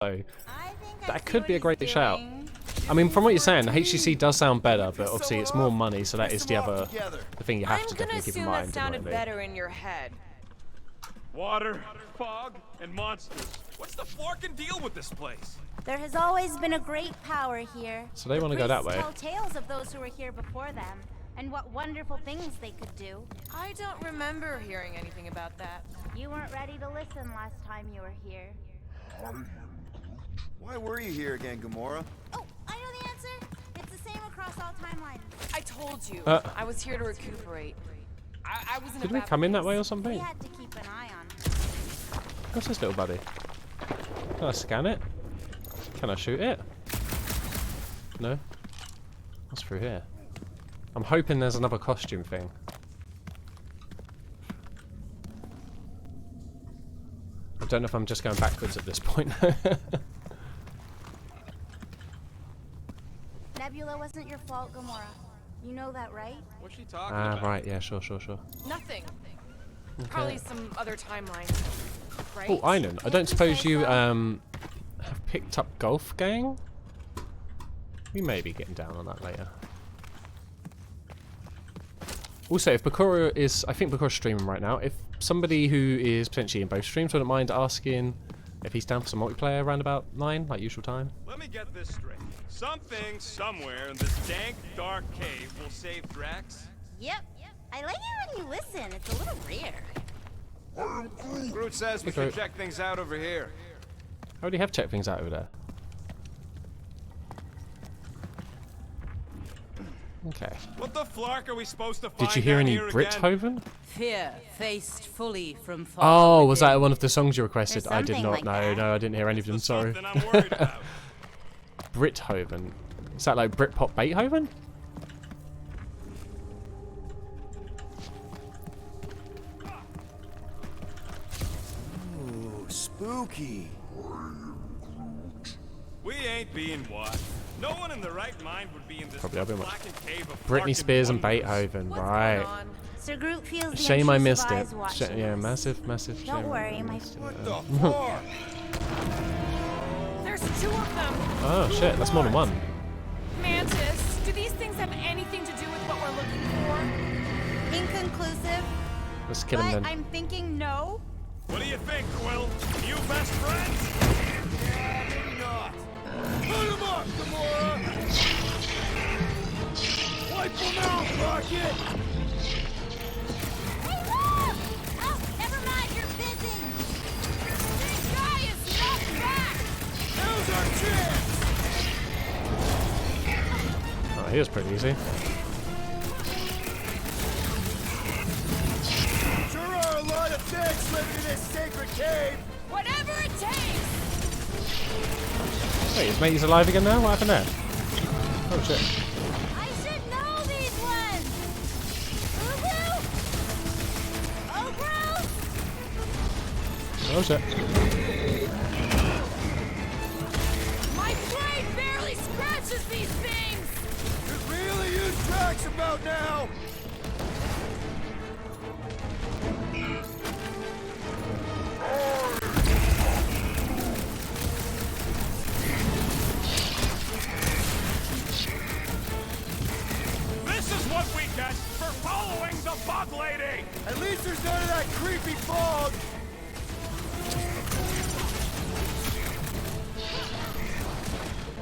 So that could be a great shout. I mean, from what you're saying, the HTC does sound better, but obviously it's more money, so that is the thing you have to definitely keep in mind. That sounded better in your head. Water, fog, and monsters. What's the flarkin' deal with this place? There has always been a great power here. So they want to go that way. Tell tales of those who were here before them, and what wonderful things they could do. I don't remember hearing anything about that. You weren't ready to listen last time you were here. Why were you here again, Gamora? Oh, I know the answer. It's the same across all timelines. I told you. I was here to recuperate. I was in Did we come in that way or something? We had to keep an eye on. What's this little buddy? Can I scan it? Can I shoot it? No? What's through here? I'm hoping there's another costume thing. I don't know if I'm just going backwards at this point. Nebula wasn't your fault, Gamora. You know that, right? What's she talking about? Right, yeah, sure. Nothing. Okay. Probably some other timeline. Right? Oh, Einan, I don't suppose you have picked up Golf Gang? We may be getting down on that later. Also, if Bakura is, I think Bakura's streaming right now. If somebody who is potentially in both streams wouldn't mind asking if he's down for some multiplayer around about 9, like usual time. Let me get this straight. Something somewhere in this dank, dark cave will save Drax? Yep. I like it when you listen. It's a little rare. Groot says we should check things out over here. I already have checked things out over there. Okay. What the flark are we supposed to find? Did you hear down any here Brithoven? Fear faced fully from far. Oh, was that one of the songs you requested? There's I did something not. like No, that. I didn't hear any of them. That's Sorry. something I'm worried about. Brithoven. Is that like Britpop Beethoven? Ooh, spooky. We ain't being watched. No one in the right mind would be in this Probably I've been blackened cave of Britney flarkin' Spears and wonders. Beethoven, What's right? going on? Sir Groot feels the Shame I missed it. intrusive eyes watching Yeah, us. massive shame. Don't worry, I my missed it. What the fuck? There's 2 of them. Oh shit, that's more than one. Mantis, do these things have anything to do with what we're looking for? Inconclusive, Let's kill him but then. I'm thinking no. What do you think, Quill? You best friends? Yeah, maybe not. Put him up, Gamora! Wipe him out, Rocket! Hey, look! Oh, never mind, you're busy. This guy is knocked back. Now's our chance! Oh, he was pretty easy. Sure are a lot of dicks living in this sacred cave! Whatever it takes. Wait, his mate's alive again now? What happened there? Oh shit. I should know these ones. Woohoo! Oh, gross! Oh shit. My blade barely scratches these things. Could really use Drax about now! This is what we get for following the bug lady! At least there's none of that creepy fog!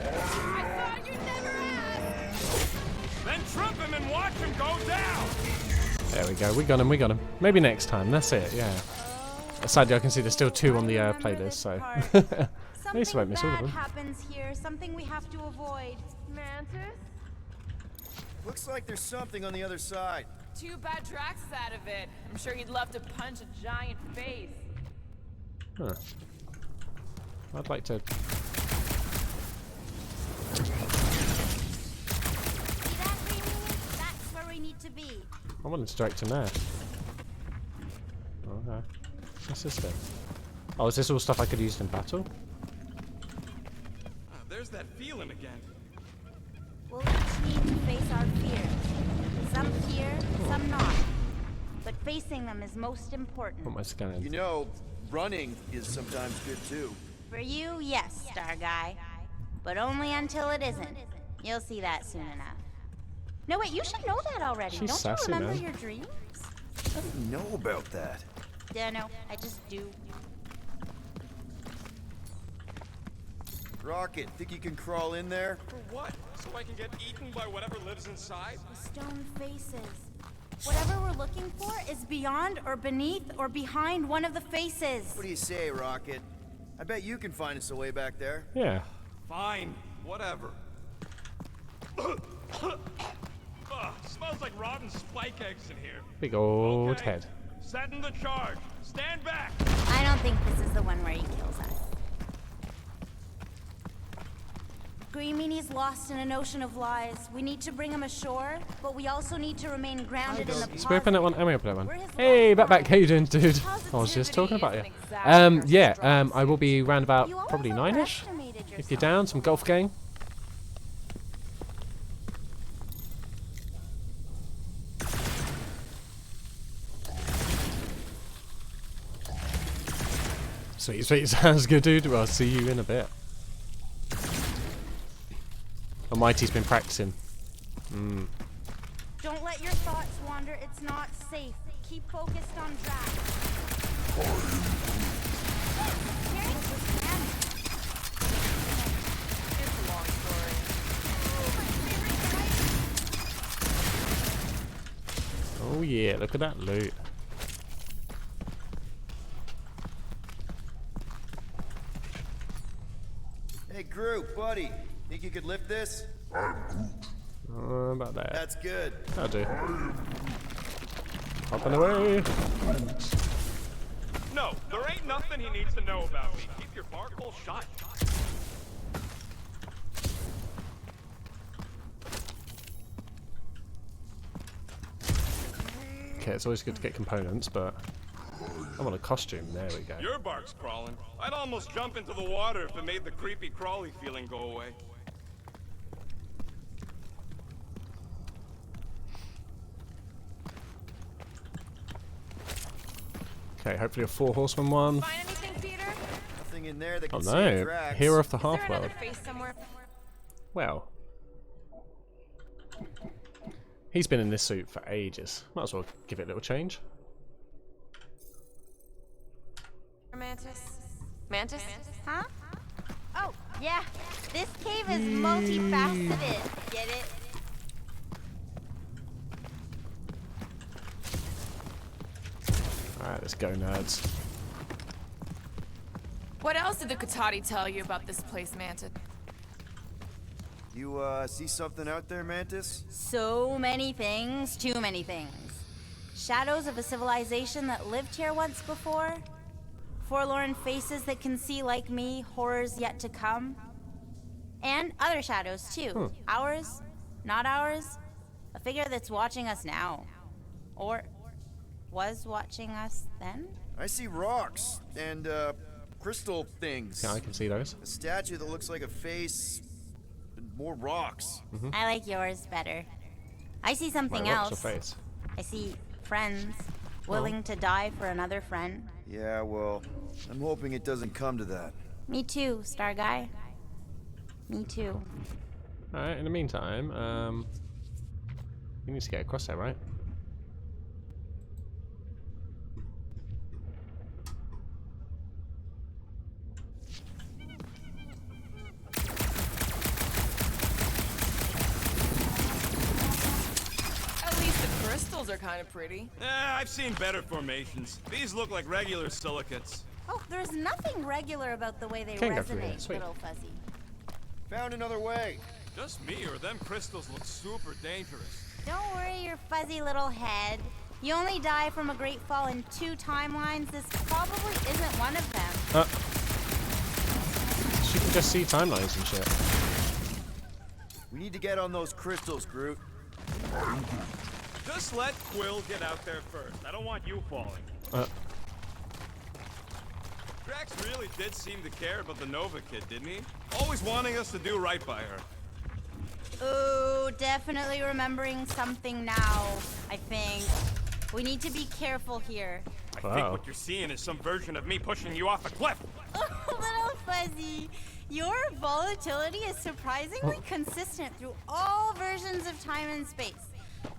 I thought you'd never ask. Then trip him and watch him go down! There we go. We got him. Maybe next time. That's it. Yeah. Sadly, I can see there's still 2 on the playlist, so at least I won't miss all of Something them. bad happens here, something we have to avoid. Mantis? Looks like there's something on the other side. Too bad Drax is out of it. I'm sure he'd love to punch a giant face. Huh. I'd like to. See that, Remy? That's where we need to be. I wanted to direct him there. Okay. What's this then? Oh, is this all stuff I could use in battle? There's that feeling again. We'll each need to face our fears. Some fear, some not. But facing them is most important. What am I scanning? You know, running is sometimes good too. For you, yes, Star Guy. But only until it isn't. You'll see that soon enough. No, wait, you should know that already. She's Don't sassy, you remember man. your dreams? How do you know about that? Yeah, no, I just do. Rocket, think you can crawl in there? For what? So I can get eaten by whatever lives inside? The stone faces. Whatever we're looking for is beyond or beneath or behind one of the faces. What do you say, Rocket? I bet you can find us a way back there. Yeah. Fine, whatever. Smells like rotten spike eggs in here. Big old Okay, head. setting the charge. Stand back. I don't think this is the one where he kills us. Green Meanie's lost in an ocean of lies. We need to bring him ashore, but we also need to remain grounded in the Let's open that one. I'm gonna open that one. We're his Hey, lifeline. back. How you doing, dude? I was just talking about you. Yeah. I will be round about You always probably 9ish. overestimated If you're yourself. down, some golf game. Sweet, sweet. Sounds good, dude. Well, I'll see you in a bit. Almighty's been practicing. Don't let your thoughts wander. It's not safe. Keep focused on Drax. It's a long story. Oh yeah, look at that loot. Hey, Groot, buddy. Think you could lift this? About that. That's good. I'll do. Hopping away. No, there ain't nothing he needs to know about me. Keep your bark hole shut. Okay, it's always good to get components, but I want a costume. There we go. Your bark's crawling. I'd almost jump into the water if it made the creepy crawly feeling go away. Okay, hopefully a 4-horseman one. Find anything, Peter? Nothing in there that Oh can no, save Drax. Hero of the Is there Half-World. another face somewhere? Well, he's been in this suit for ages. Might as well give it a little change. Mantis? Mantis? Huh? Oh, yeah. This cave is multifaceted. Get it? Alright, let's go, nerds. What else did the Katati tell you about this place, Mantis? You, see something out there, Mantis? So many things, too many things. Shadows of a civilization that lived here once before. Forlorn faces that can see like me, horrors yet to come. And other shadows, too. Ours, not ours. A figure that's watching us now. Or was watching us then? I see rocks and, crystal things. Yeah, I can see those. A statue that looks like a face and more rocks. I like yours better. I see something My rocks else. are face. I see friends willing to die for another friend. Yeah, well, I'm hoping it doesn't come to that. Me too, Star Guy. Me too. Alright, in the meantime, we need to get across there, right? At least the crystals are kind of pretty. I've seen better formations. These look like regular silicates. Oh, there's nothing regular about the way they Can't go through here, resonate, sweet. little fuzzy. Found another way. Just me, or them crystals look super dangerous. Don't worry your fuzzy little head. You only die from a great fall in 2 timelines. This probably isn't one of them. She can just see timelines and shit. We need to get on those crystals, Groot. Just let Quill get out there first. I don't want you falling. Drax really did seem to care about the Nova kid, didn't he? Always wanting us to do right by her. Ooh, definitely remembering something now, I think. We need to be careful here. I think Wow. what you're seeing is some version of me pushing you off a cliff. Little Fuzzy. Your volatility is surprisingly consistent through all versions of time and space.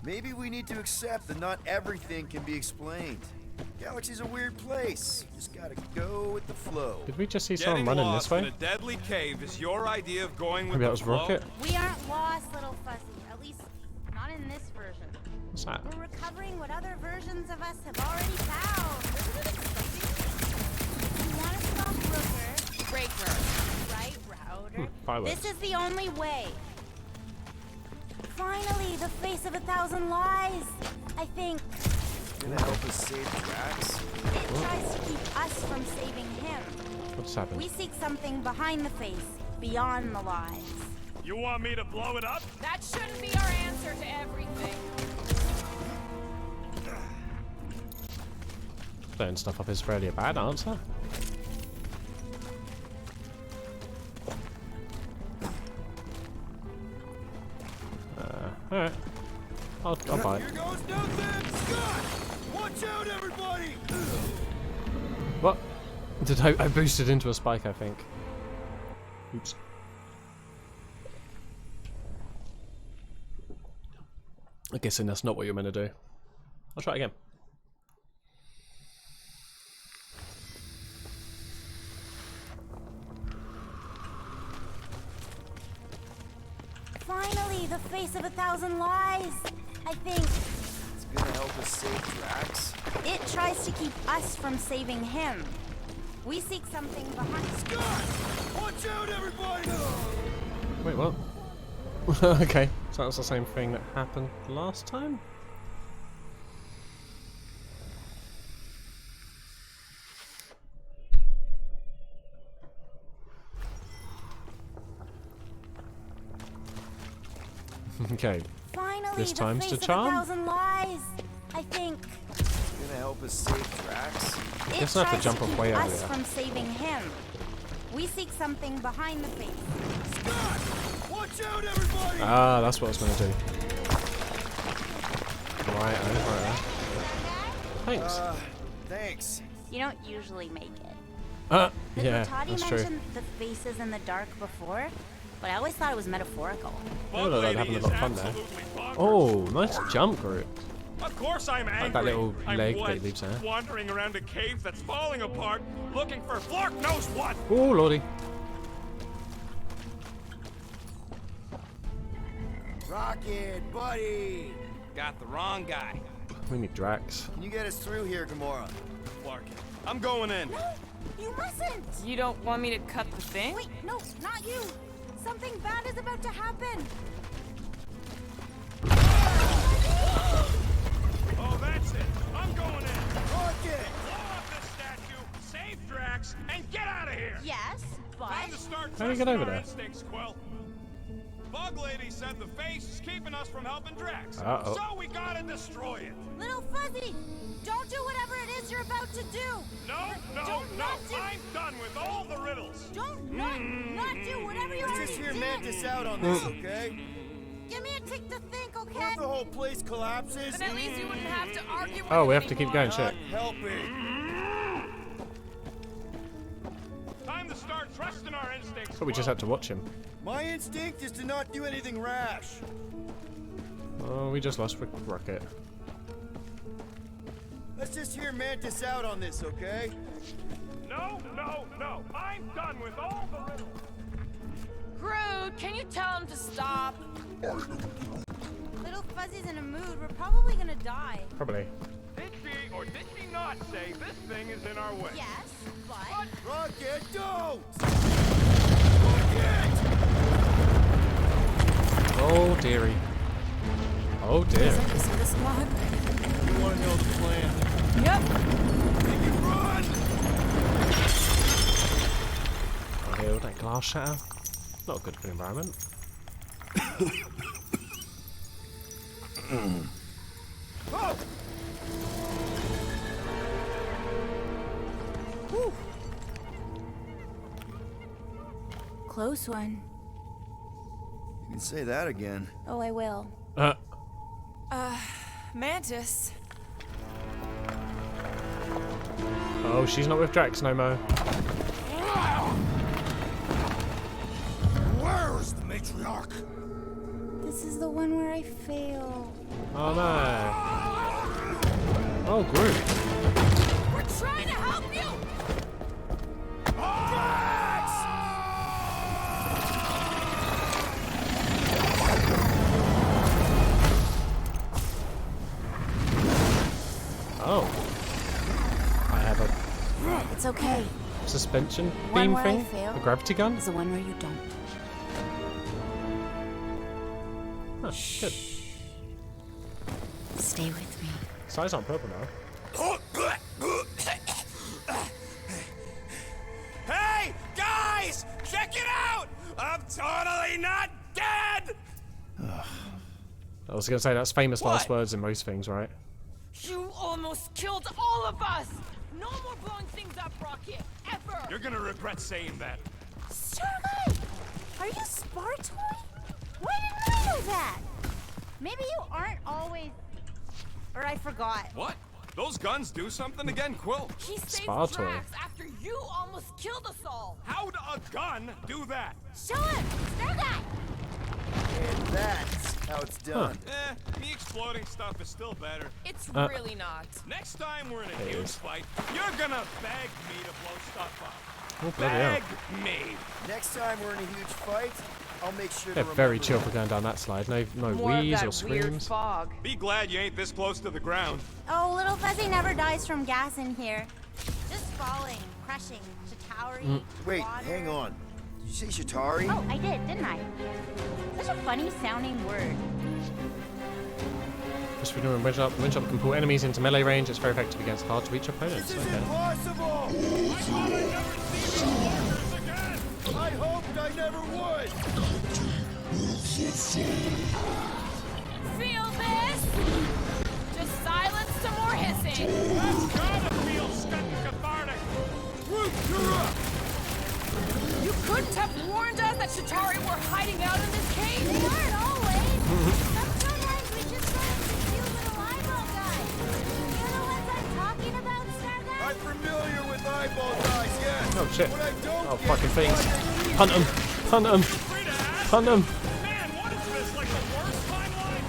Maybe we need to accept that not everything can be explained. Galaxy's a weird place. Just gotta go with the flow. Did we just see someone Getting running lost this way? in a deadly cave is your idea of going with Maybe that the was flow? Rocket. We aren't lost, little Fuzzy. At least, not in this version. What's that? We're recovering what other versions of us have already found. Isn't it exciting? You want to stop Rooker, Breaker, right, Router? Fireworks. This is the only way. Finally, the face of 1,000 lies. I think Gonna help us save Drax? it tries to keep us from saving him. What's happened? We seek something behind the face, beyond the lies. You want me to blow it up? That shouldn't be our answer to everything. Blowing stuff up is fairly a bad answer. Alright. I'll buy it. Here goes nothing! Scott! Watch out, everybody! What? Did I boosted into a spike, I think. Oops. I'm guessing that's not what you're meant to do. I'll try it again. Finally, the face of 1,000 lies. I think It's gonna help us save Drax? it tries to keep us from saving him. We seek something behind. Scott! Watch out, everybody! Wait, what? Okay, so that's the same thing that happened last time? Okay, Finally, This the time's face the of charm? 1,000 lies. I think It's gonna help us save Drax? it Guess I have to tries jump to off keep way us earlier. from saving him. We seek something behind the face. Scott! Watch out, everybody! ah, that's what I was going to do. Right, Thanks. Thanks. You don't usually make it. Yeah, Toddy that's true. mentioned the faces in the dark before, but I always thought it was metaphorical. Oh, no, they're having a is lot of fun there. absolutely bonkers. Oh, nice jump group. Of course I'm angry. that little I'm leg what, that leaves there. wandering around a cave that's falling apart, looking for Flark knows what. Oh, lordy. Rocket, buddy! Got the wrong guy. We need Drax. Can you get us through here, Gamora? Flark, I'm going in. No, you mustn't! You don't want me to cut the thing? Wait, no, not you! Something bad is about to happen! Oh, that's it. I'm going in. Rocket! Blow up this statue, save Drax, and get out of here. Yes, but... Time to start How do you get trusting over our there? instincts, Quill. Bug Lady said the face is keeping us from helping Drax. Uh-oh. So we gotta destroy it. Little Fuzzy, don't do whatever it is you're about to do! No, no, Don't no. not do- I'm done with all the riddles. Don't not do whatever you're Let's already just hear doing. Mantis out on this, okay? Give me a tick to think, What okay? if the whole place collapses? Then at least you wouldn't have to argue with Oh, him we have to keep anymore. going, shit. Helping. Time to start trusting our instincts. So we just Quill. had to watch him. My instinct is to not do anything rash. Oh, we just lost Rocket. Let's just hear Mantis out on this, okay? No, no, no. I'm done with all the riddles. Groot, can you tell him to stop? Little Fuzzy's in a mood. We're probably gonna die. Probably. Did she or did she not say this thing is in our way? Yes, but... Rocket, don't! Oh, dearie. Oh, dear. This of the squad? You want to know the plan? Yep. Make it run! Oh, heal that glass shatter. Not good for the environment. Oh! Close one. You can say that again. Oh, I will. Mantis. Oh, she's not with Drax no more. This is the one where I fail. Oh no. Oh, Groot. We're trying to help you! Oh. I have a It's okay. suspension One beam where I thing? fail. A gravity gun? It's the one where you don't. Huh, good. Stay with me. Size on purple now. Hey, guys! Check it out! I'm totally not dead! I was gonna say that's famous last What? words in most things, right? You almost killed all of us! No more blowing things up, Rocket, ever! You're gonna regret saying that. Starlight! Are you Spartoy? Why didn't I know that? Maybe you aren't always... Or I forgot. What? Those guns do something again, Quill? He saved Spartoy. Drax after you almost killed us all! How'd a gun do that? Show him! Starlight! And that's how it's done. Me exploding stuff is still better. It's really not. Next time we're in a It huge is. fight, you're gonna beg me to blow stuff up. Oh, bloody hell. Beg me. Next time we're in a huge fight, I'll make sure They're to very remember chill that. for going down that slide. No More of wheeze that or weird screams. fog. Be glad you ain't this close to the ground. Oh, little Fuzzy never dies from gas in here. Just falling, crushing, Chitauri, Wait, water. hang on. Did you say Shatari? Oh, I did, didn't I? Such a funny sounding word. Just for doing wind up can pull enemies into melee range. It's very effective against hard to reach opponents. This is Okay. impossible! I thought I'd never see these walkers again. I hoped I never would! Feel this? Just silence some more hissing. That's gotta feel stunning cathartic. Root, you're up! You couldn't have warned us that Chitauri were hiding out in this They cave? aren't always. Sometimes we just run into cute little eyeball guys. You know what I'm talking about, Starlight? I'm familiar with eyeball guys, yes! Oh, shit. What I don't Oh, get fucking is things. why they keep Hunt them! Hunt them! Free to ask. Hunt them! Man, what is this? Like the worst timeline?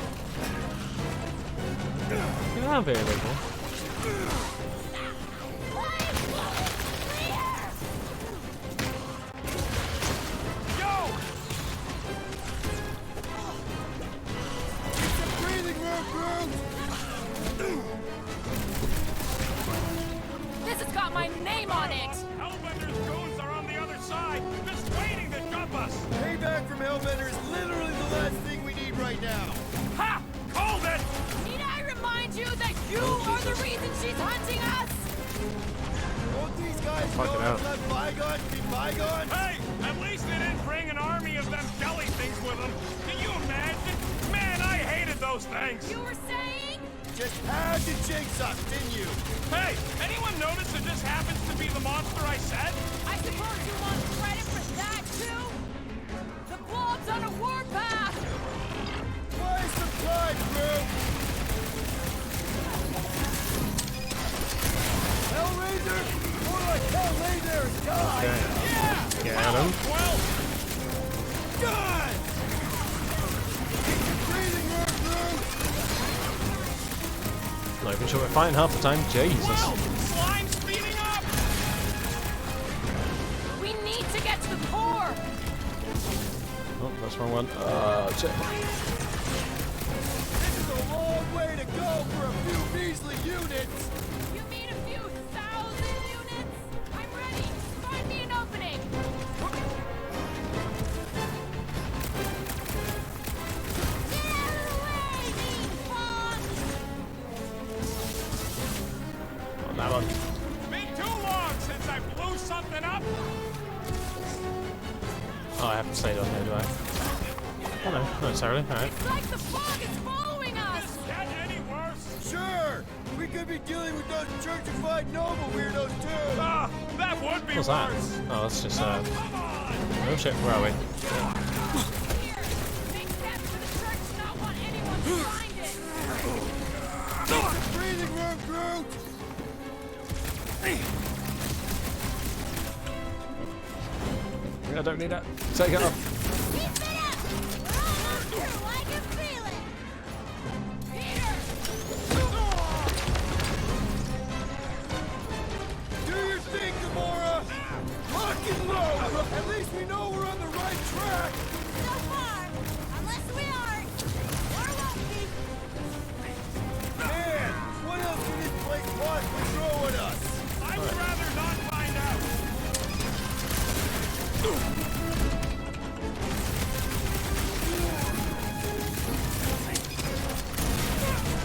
Get out of here, Rico. Yo! breathing room, Groot! This has got my name on it! Hellbender's goons are on the other side, just waiting to jump us. Payback from Hellbender is literally the last thing we need right now. Ha! Called it! Need I remind you that you are the reason she's hunting us? Won't these guys Fucking go hell. and let bygones be bygones? Hey, at least they didn't bring an army of them jelly things with them. Can you imagine? Man, I hated those things. You were saying? Just had to jinx us, didn't you? Hey, anyone notice it just happens to be the monster I said? I suppose you want credit for that, too? The blob's on a warpath! Buy some time, Groot! Hellraiser? More like Hellraiser, die! Yeah! Get him. Well, God! Breathing room, Groot! Not even sure we're fighting half the time. Jesus. whoa! Slime speeding up! We need to get to the core! Oh, that's the wrong one. Shit. This is a long way to go for a few measly units! You mean a few thousand units? I'm ready! Find me an opening! Get out of the way, mean fog! On that one. Been too long since I blew something up. Oh, I have to stay down there, do I? Oh, no, not necessarily. Alright. It's like the fog is following us! Get any worse? Sure! We could be dealing with those churchified noble weirdos too! Ah, that would be What's that? worse. Oh, that's just, Come on! oh shit, where are we? Here! Makes sense for the church to not want anyone to find it! Breathing room, Groot! I don't need that. Take it off. Keep it up! At least we know we're on the right track. So far, unless we aren't, we're lucky. Man, what else can this place possibly throw at us? I would rather not find out.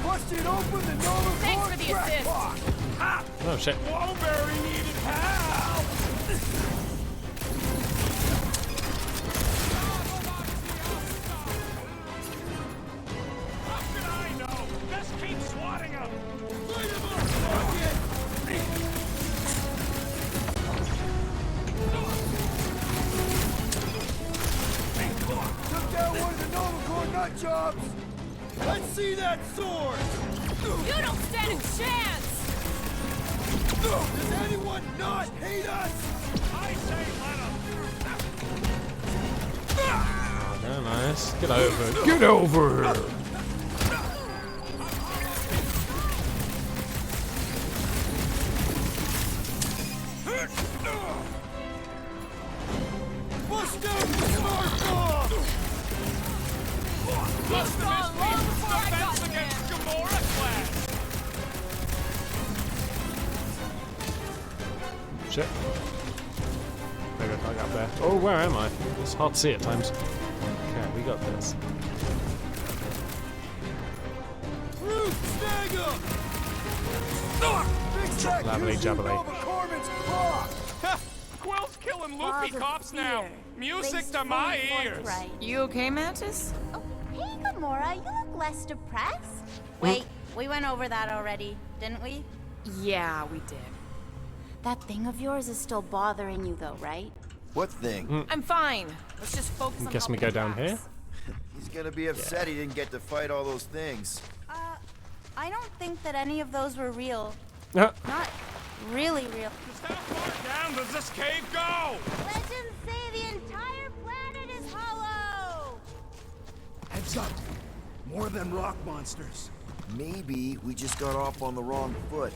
Busted open the normal Thanks core for the crack assist. box. Ha! Oh shit. Woberry needed help! How should I know? Just keep swatting him! Light him up, rocket! Took down one of the normal core nut jobs. Let's see that sword. You don't stand a chance! Does anyone not hate us? I say let him! Yeah, nice. Get over. Get over here. Bust down the smart bomb! Plus the gone long before I got defense there. against Gamora class! Shit. Maybe if I got there. Oh, where am I? It's hard to see at times. Okay, we got this. Root, snag him! Big Jack Labbly used jabbly. Nova Corman's clock! Quill's killing Laws loopy of cops now! fear. Music Raised to my fully ears! forthright. You okay, Mantis? Oh, hey, Gamora, you look less depressed. Wait, we went over that already, didn't we? Yeah, we did. That thing of yours is still bothering you, though, right? What thing? I'm fine. Let's just focus on Guess we helping go down Drax. here. He's gonna be upset he didn't get to fight all those things. I don't think that any of those were real. Ah, Not really real. Just how far down does this cave go? Legends say the entire planet is hollow! Heads up. More than rock monsters. Maybe we just got off on the wrong foot.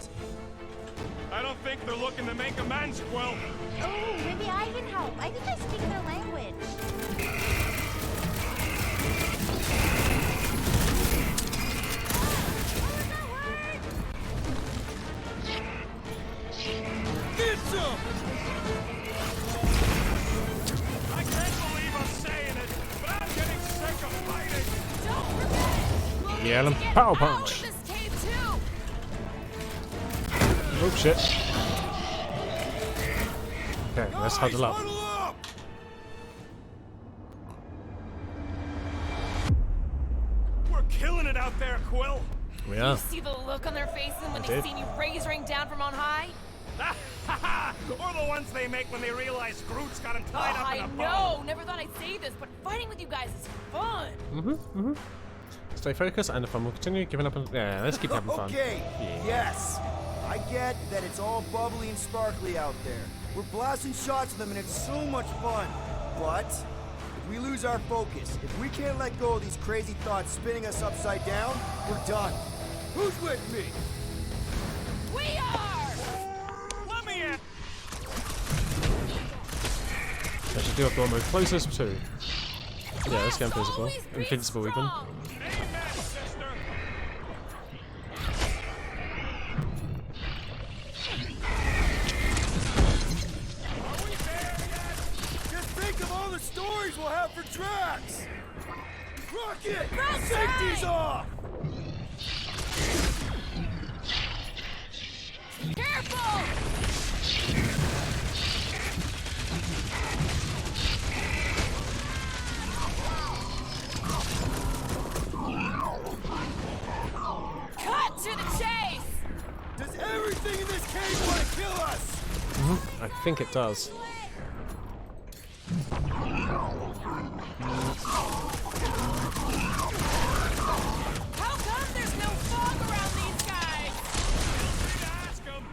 I don't think they're looking to make amends, Quill. Oh, maybe I can help. I think I speak their language. Get some! I can't believe I'm saying it, but I'm getting sick of fighting. Don't forget! yell and Get power out punch. of this cave too! Oh shit. Okay, let's huddle up. Huddle up! We're killing it out there, Quill. We are. See the look on their faces when I they did. seen you raise ring down from on high? Or the ones they make when they realize Groot's got him tied up in I a know! Never thought I'd say this, but fighting with you guys is fun! Stay focused, and the fun will continue. Giving up on. Yeah, let's keep having fun. Okay, Yeah. yes. I get that it's all bubbly and sparkly out there. We're blasting shots at them and it's so much fun. But if we lose our focus, if we can't let go of these crazy thoughts spinning us upside down, we're done. Who's with me? We are! Let me in. I should do up the one we're closest to. Yeah, let's go invisible. Always be Invincible even. strong. Amen, sister. Are we there yet? Just think of all the stories we'll have for Drax! Rocket! Rocket! Safety's off! Careful! Cut to the chase! Does everything in this cave want to kill us? I think it does. How come there's no fog around these guys? Need to ask 'em.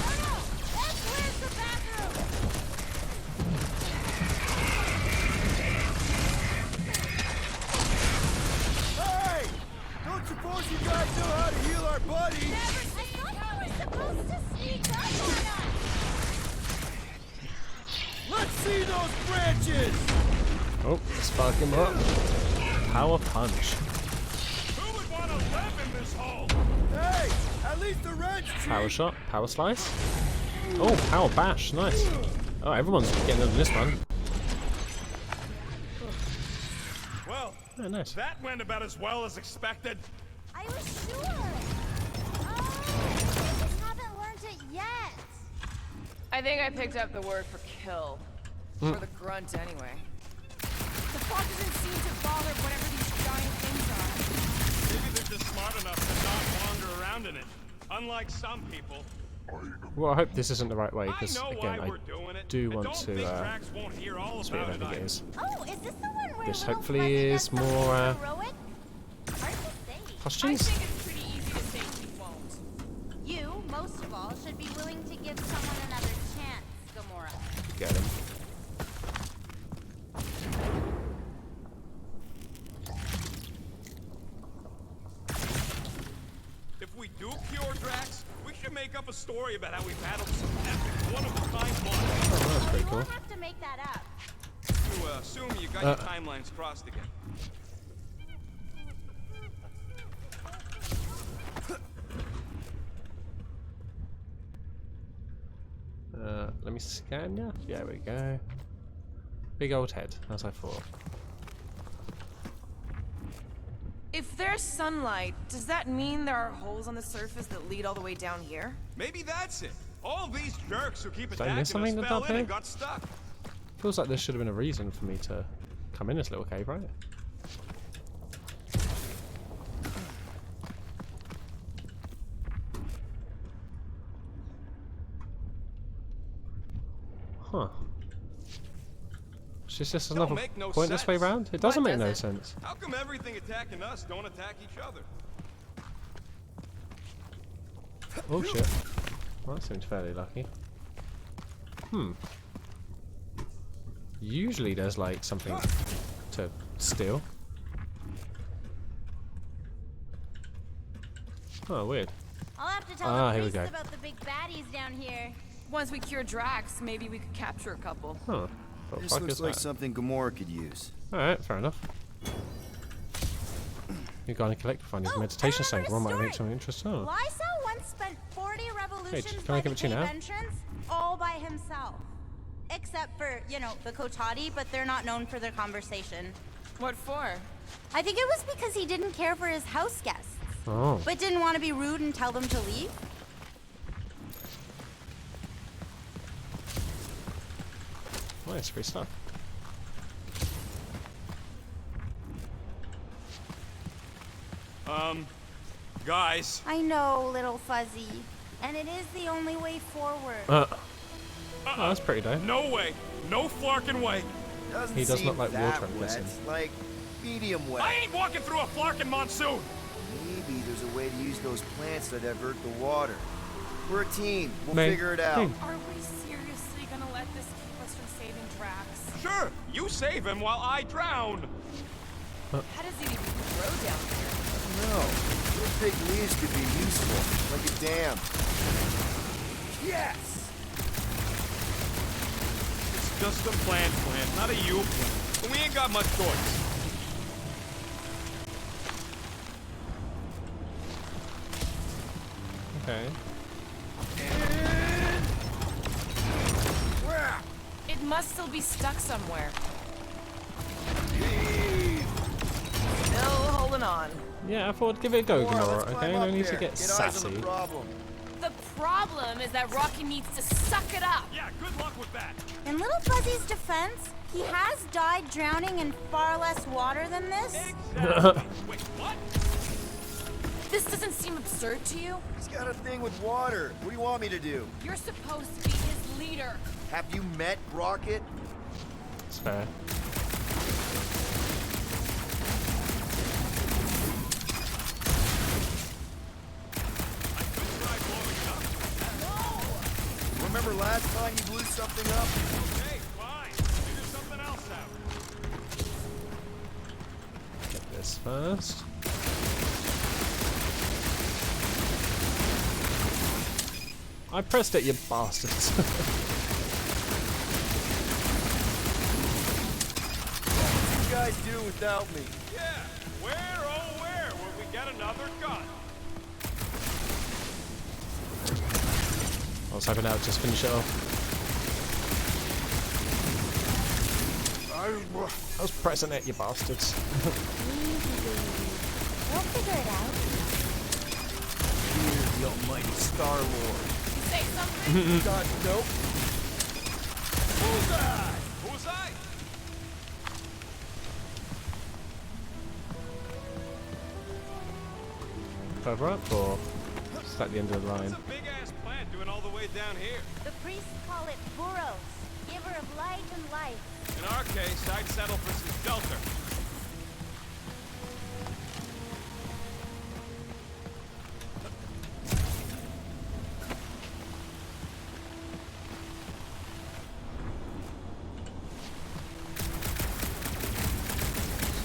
Where's the bathroom? Hey! Let's see those branches! Oh, let's fuck him up. Power punch. Who would want to live in this hole? Hey, at least the red's cheap. Power shot, power slice. Oh, power bash, nice. Oh, everyone's getting into this one. Well, Oh, nice. that went about as well as expected. I was sure. Oh, I just haven't learned it yet. I think I picked up the word for kill. Or the grunt, anyway. The fog doesn't seem to bother whatever these giant things are. Maybe they're just smart enough to not wander around in it. Unlike some people. Well, I hope this isn't the right way, I because know again, why I we're doing it. do and want don't to think Drax won't hear all speed about I think it it is. Oh, is this the one where This little hopefully Fuzzy is does something more, heroic? Hard to say. I costumes. think it's pretty easy to say he won't. You, most of all, should be willing to give someone another chance, Gamora. Get him. If we do cure Drax, we should make up a story about how we battled some epic, one-of-a-kind monsters. Oh, that's pretty You cool. won't have to make that up. To assume you got your timelines crossed again. Let me scan ya. There we go. Big old head, as I thought. If there's sunlight, does that mean there are holes on the surface that lead all the way down here? Maybe that's it. All these jerks who keep Did I attacking miss us something fell up in here? and got stuck. Feels like there should have been a reason for me to come in this little cave, right? Huh. Is this another make no point this way sense. round? It doesn't Why make no does it? sense. How come everything attacking us don't attack each other? Oh shit. Well, that seems fairly lucky. Hmm. Usually there's like something to steal. Oh, weird. I'll have to tell Ah, the here we priests go. about the big baddies down here. Once we cure Drax, maybe we could capture a couple. Huh. What the This fuck looks is like that? something Gamora could use. Alright, fair enough. You're going to collect find his Oh, meditation I stone. remember One a might make story. something interesting. Oh. Lysol once spent 40 revolutions can I by give the it to you cave now? entrance, all by himself. Except for, you know, the Kotati, but they're not known for their conversation. What for? I think it was because he didn't care for his house guests, Oh. but didn't want to be rude and tell them to leave. Nice, free stuff. Guys. I know, little Fuzzy. And it is the only way forward. Oh, that's pretty dope. No way. No flarkin' way. Doesn't He does seem not like that water, I'm wet. guessing. Like medium wet. I ain't walking through a flarkin' monsoon. Maybe there's a way to use those plants to divert the water. We're a team. We'll Main figure it out. thing. Are we seriously gonna let this keep us from saving Drax? Sure, you save him while I drown. How does it even grow down here? No. Those big leaves could be useful, like a dam. Yes! It's just a plant, not a you plant. But we ain't got much choice. Okay. It must still be stuck somewhere. Still holding on. Yeah, I thought give it a go, Gamora, Gamora. let's Okay, climb no up need to there. get eyes on sassy. the problem. The problem is that Rocky needs to suck it up. Yeah, good luck with that. In little Fuzzy's defense, he has died drowning in far less water than this. Exactly. Wait, what? This doesn't seem absurd to you? He's got a thing with water. What do you want me to do? You're supposed to be his leader. Have you met Rocket? It's fair. I could try blowing it up. Remember last time you blew something up? Okay, fine. Figure something else out. Get this first. I pressed it, you bastards. What you guys do without me? Yeah, where, oh where, will we get another gun? I was hoping that would just finish it off. I was pressing it, you bastards. We'll figure it out. Here's the almighty Star-Lord. Say something? God, nope. Who's that? Who's I? Further up, or is that the end of the line? It's a big-ass plant doing all the way down here. The priests call it Buros, giver of light and life. In our case, I'd settle for some shelter.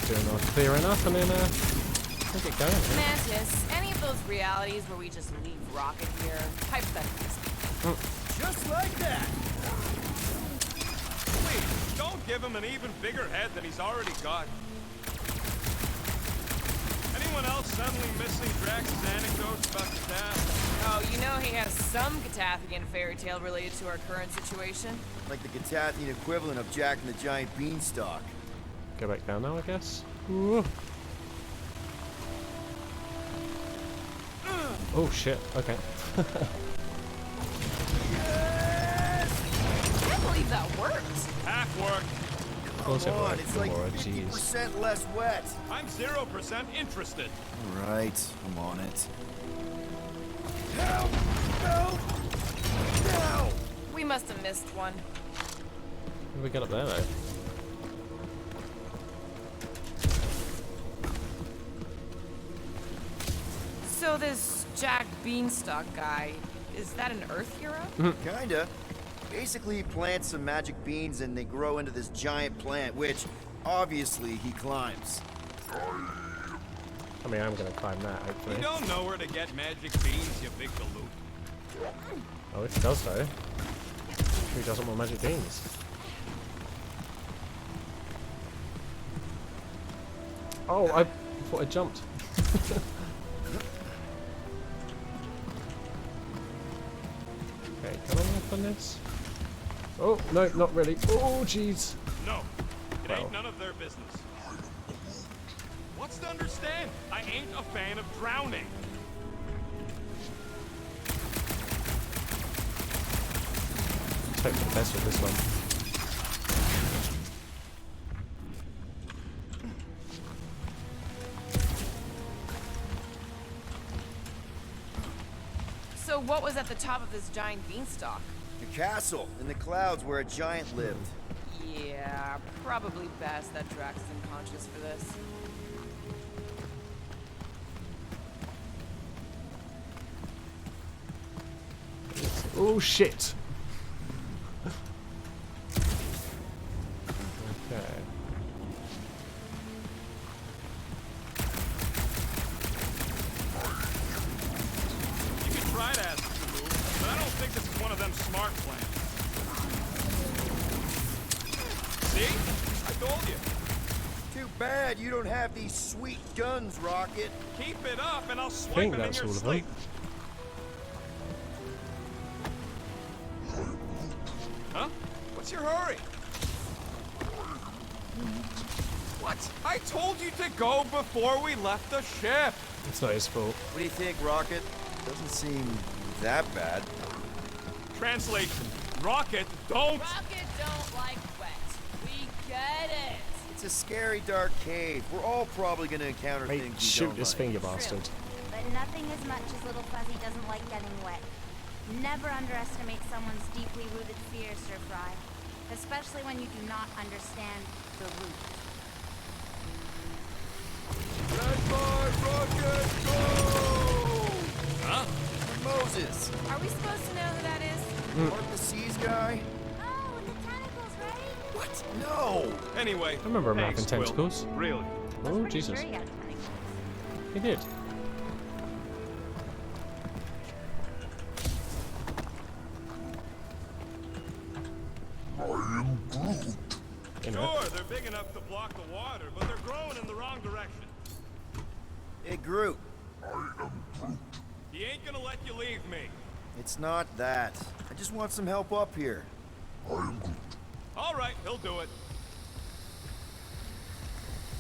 Doing all clear enough, and then we'll get going. Mantis, any of those realities where we just leave Rocket here? Hypothetically. Just like that. Please, don't give him an even bigger head than he's already got. Anyone else suddenly missing Drax's anecdotes about the Cath? Oh, you know he has some Catathian fairy tale related to our current situation. Like the Catathian equivalent of Jack and the Giant Beanstalk. Go back down now, I guess. Ooh. Oh shit, okay. I can't believe that worked. Half work. Of course it Come on, worked. it's like Lord, jeez. 50% less wet. I'm 0% interested. All right, I'm on it. Help! Help! Now! We must have missed one. What did we get up there though? So this Jack Beanstalk guy, is that an Earth hero? Kinda. Basically, he plants some magic beans and they grow into this giant plant, which, obviously, he climbs. I mean, I'm gonna climb that, hopefully. You don't know where to get magic beans, you big galoot. Oh, if he does though. Who doesn't want magic beans? Oh, I thought I jumped. Okay, can I walk on this? Oh, no, not really. Oh, jeez. No, it Well. ain't none of their business. What's to understand? I ain't a fan of drowning. Let's hope for the best with this one. So what was at the top of this giant beanstalk? The castle in the clouds where a giant lived. Yeah, probably best that Drax is unconscious for this. Oh, shit. Okay. You can try to ask him to move, but I don't think this is one of them smart plans. See? I told you. Too bad you don't have these sweet guns, Rocket. Keep it up and I'll I swipe think him in that's your all of sleep. them. Huh? What's your hurry? What? I told you to go before we left the ship. It's not his fault. What do you think, Rocket? Doesn't seem that bad. Translation. Rocket, don't... Rocket don't like wet. We get it. It's a scary, dark cave. We're all probably gonna encounter Hey, things we shoot don't this like. thing, you bastard. But nothing as much as Little Fuzzy doesn't like getting wet. Never underestimate someone's deeply rooted fear, Sir Fry. Especially when you do not understand the root. Red bar, Rocket, go! Huh? Moses, Are we supposed to know who that is? Mark the Seas guy? Oh, the tentacles, right? What? No! Anyway, I remember him thanks, having Will. tentacles. Really. Oh, Pretty Jesus. sure he had tentacles. He did. big enough to block the water, but they're growing in the wrong direction. Hey, Groot. He ain't gonna let you leave me. It's not that. I just want some help up here. All right, he'll do it.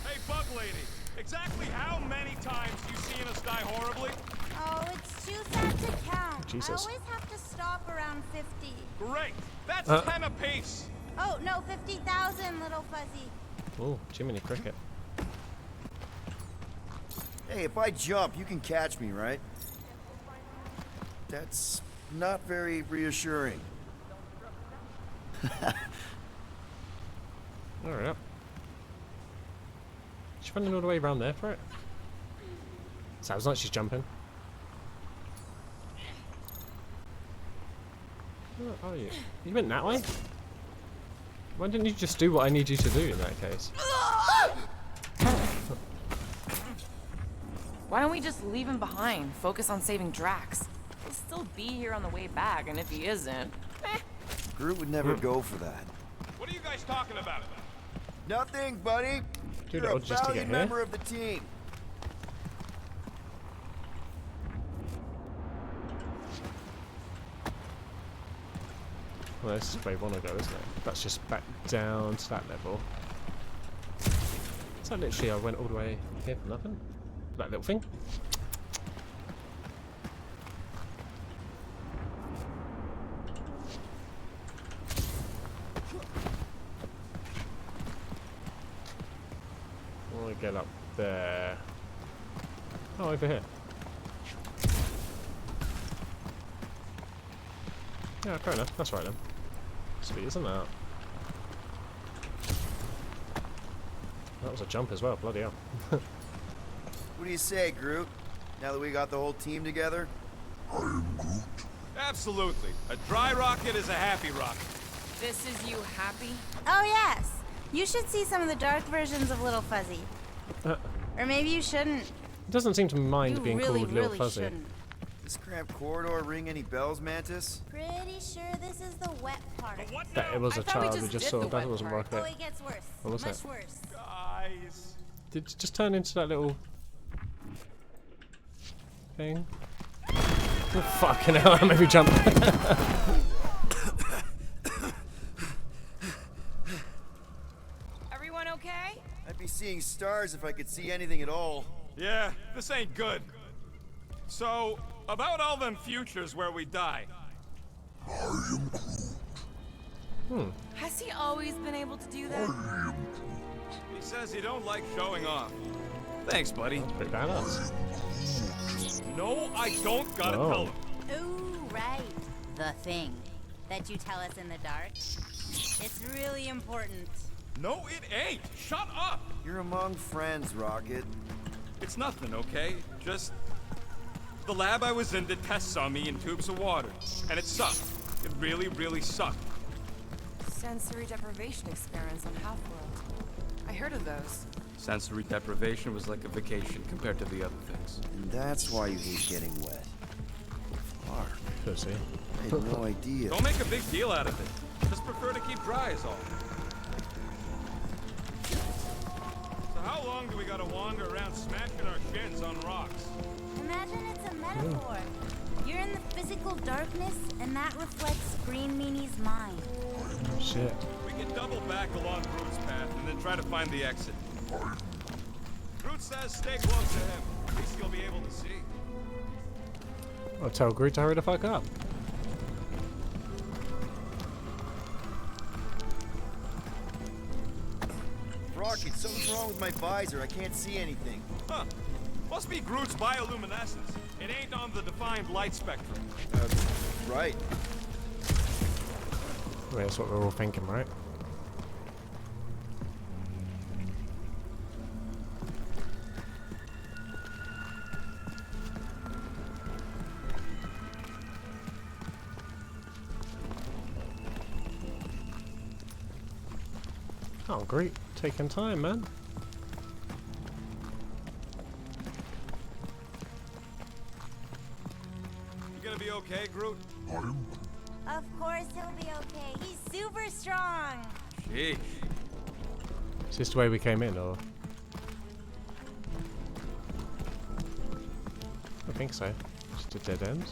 Hey, Bug Lady, exactly how many times you seen us die horribly? Oh, it's too sad to count. Jesus. I always have to stop around 50. Great, that's 10 apiece. Oh, no, 50,000, little fuzzy. Oh, Jiminy Cricket. Hey, if I jump, you can catch me, right? That's not very reassuring. Alright up. She's running all the way around there for it. Sounds like she's jumping. Where are you? You went that way? Why didn't you just do what I need you to do in that case? Why don't we just leave him behind? Focus on saving Drax. He'll still be here on the way back, and if he isn't, Groot would never go for that. What are you guys talking about? Nothing, buddy. Dude, You're a just to get valued here. member of the team. Well, this is where you want to go, isn't it? That's just back down to that level. So literally I went all the way here for nothing? That little thing? I want to get up there. Oh, over here. Yeah, fair enough. That's right then. Sweet, isn't that? That was a jump as well, bloody hell. What do you say, Groot? Now that we got the whole team together? Absolutely. A dry rocket is a happy rocket. this is you happy? Oh, yes. You should see some of the dark versions of Little Fuzzy. Or maybe you shouldn't. It doesn't seem to mind You being really, called Little really Fuzzy. shouldn't. This cramped corridor ring any bells, Mantis? Pretty sure this is the wet part. What That it was I a thought we child we just just did saw. the That wet wasn't part. Oh, rocket. it gets worse. What was Much it? worse. Guys. Did it just turn into that little thing? Oh, fucking hell, that made me jump. Everyone okay? I'd be seeing stars if I could see anything at all. Yeah, this ain't good. So, about all them futures where we die. Has he always been able to do that? He says he don't like showing off. Thanks, buddy. That's pretty badass. No, I don't gotta Oh. tell him. Ooh, right. The thing that you tell us in the dark. It's really important. No, it ain't. Shut up. You're among friends, Rocket. It's nothing, okay? Just the lab I was in did tests on me in tubes of water, and it sucked. It really, really sucked. Sensory deprivation experiments on Half-World. I heard of those. Sensory deprivation was like a vacation compared to the other things. And that's why you hate getting wet. Mark, Pussy. I had no idea. Don't make a big deal out of it. Just prefer to keep dry is all. So how long do we gotta wander around smashing our shins on rocks? Imagine it's a metaphor. You're in the physical darkness, and that reflects Green Meanie's mind. Shit. We can double back along Groot's path and then try to find the exit. Groot says stay close to him. At least you'll be able to see. I'll tell Groot to hurry the fuck up. Rocket, something's wrong with my visor. I can't see anything. Huh. Must be Groot's bioluminescence. It ain't on the defined light spectrum. Right. Well, that's what we're all thinking, right? Oh, great. Taking time, man. You gonna be okay, Groot? Of course he'll be okay. He's super strong. Sheesh. Is this the way we came in, or? I think so. Just a dead end.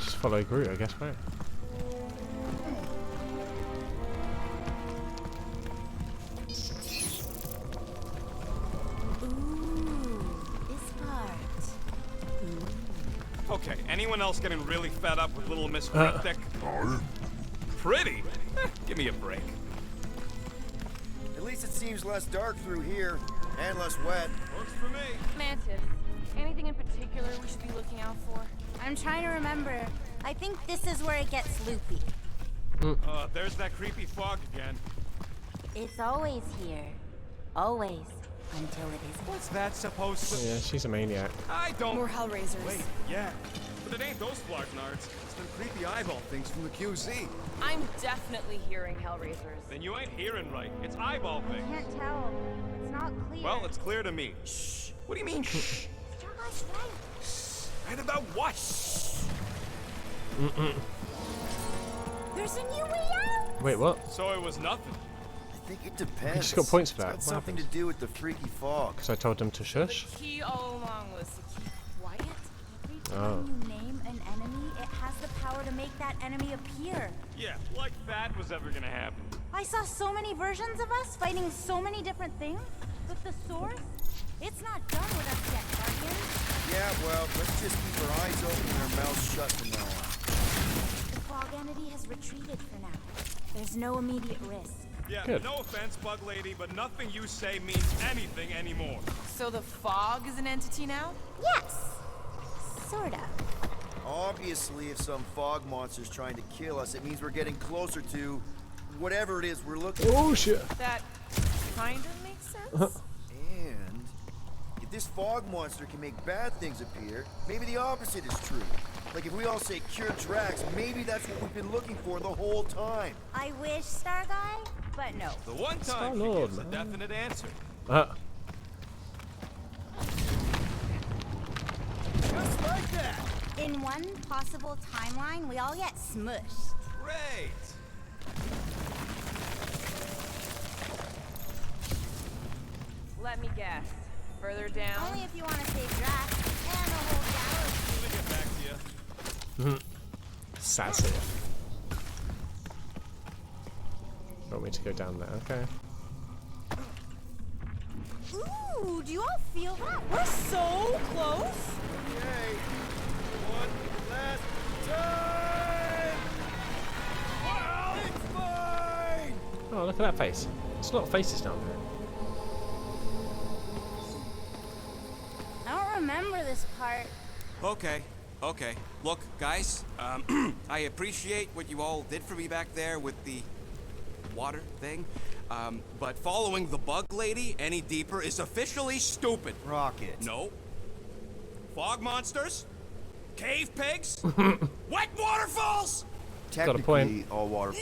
Just follow Groot, I guess, right? Okay, anyone else getting really fed up with little Miss Cryptic? Pretty? Give me a break. At least it seems less dark through here, and less wet. Works for me. Mantis, anything in particular we should be looking out for? I'm trying to remember. I think this is where it gets loopy. There's that creepy fog again. It's always here. Always. Until it isn't. What's that supposed to... Yeah, she's a maniac. I don't... More Hellraisers. Wait, yeah. But it ain't those Flargnards. It's them creepy eyeball things from the QZ. I'm definitely hearing Hellraisers. Then you ain't hearing right. It's eyeball things. Can't tell. It's not clear. Well, it's clear to me. Shh. What do you mean, shh? Starlight's right. And about what? There's a new way out. Wait, what? So it was nothing. I think it depends. You just got points for that. It's What got something to happened? do with the freaky fog. Because I told them to The shush. key all along was to keep quiet. Every Oh. time you name an enemy, it has the power to make that enemy appear. Yeah, like that was ever gonna happen. I saw so many versions of us fighting so many different things, but the source, it's not done with us yet, Guardians. Yeah, well, let's just keep our eyes open and our mouths shut from now on. The fog entity has retreated for now. There's no immediate risk. Yeah, Good. no offense, Bug Lady, but nothing you say means anything anymore. So the fog is an entity now? Yes, sort of. Obviously, if some fog monster's trying to kill us, it means we're getting closer to whatever it is we're looking for. Oh shit! That kind of makes sense. And if this fog monster can make bad things appear, maybe the opposite is true. Like if we all say cure Drax, maybe that's what we've been looking for the whole time. I wish, Star Guy, but no. The one time she Star-Lord, gives a man. definite answer. Just like that! In one possible timeline, we all get smushed. Great! Let me guess. Further down? Only if you want to save Drax and the whole galaxy. Let me get back to you. Sassy. Want me to go down there? Okay. Ooh, do you all feel that? We're so close! Okay, one last time! Well, it's mine! Oh, look at that face. There's a lot of faces down there. I don't remember this part. Okay. Look, guys, I appreciate what you all did for me back there with the water thing, but following the Bug Lady any deeper is officially stupid. Rocket. No. Fog monsters? Cave pigs? Wet waterfalls? Technically, point. all water.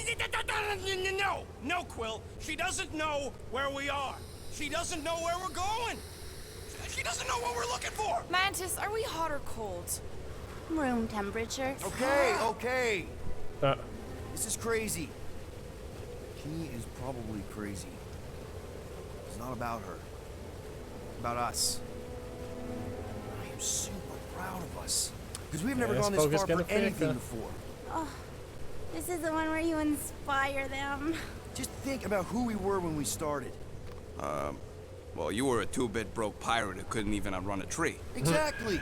No, Quill. She doesn't know where we are. She doesn't know where we're going. She doesn't know what we're looking for. Mantis, are we hot or cold? Room temperature. Okay. Uh, This is crazy. He is probably crazy. It's not about her. It's about us. I am super proud of us. Because we've never Yes, gone this Bogus far gonna for freak anything her. before. Oh, this is the one where you inspire them. Just think about who we were when we started. Well, you were a two-bit broke pirate who couldn't even outrun a tree. Exactly.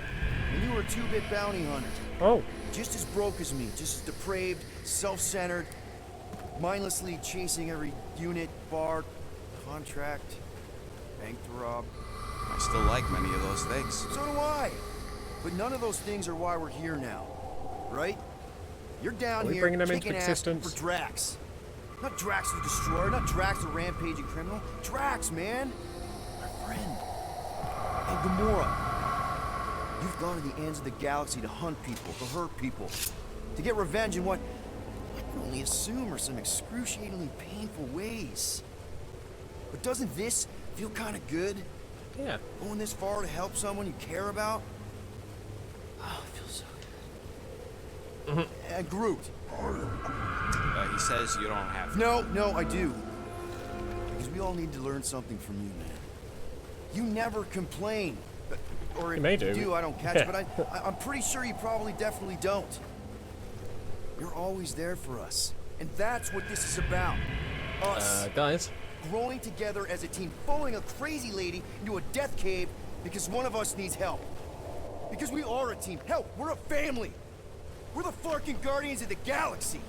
And you were a two-bit bounty hunter. oh, Just as broke as me. Just as depraved, self-centered, mindlessly chasing every unit, bar, contract, bank to rob. I still like many of those things. So do I. But none of those things are why we're here now, right? You're down Are we here bringing them into kicking ass existence? for Drax. Not Drax the Destroyer, not Drax the rampaging criminal. Drax, man. Our friend. And Gamora. You've gone to the ends of the galaxy to hunt people, to hurt people, to get revenge in what I can only assume are some excruciatingly painful ways. But doesn't this feel kind of good? Yeah. Going this far to help someone you care about? Oh, it feels so good. And Groot. He says you don't have to. No, I do. Because we all need to learn something from you, man. You never complain. Or You may if you do. do, I don't catch it, but I'm pretty sure you probably definitely don't. You're always there for us. And that's what this is about. Us. Guys. Growing together as a team, following a crazy lady into a death cave because one of us needs help. Because we are a team. Hell, we're a family. We're the fucking Guardians of the Galaxy.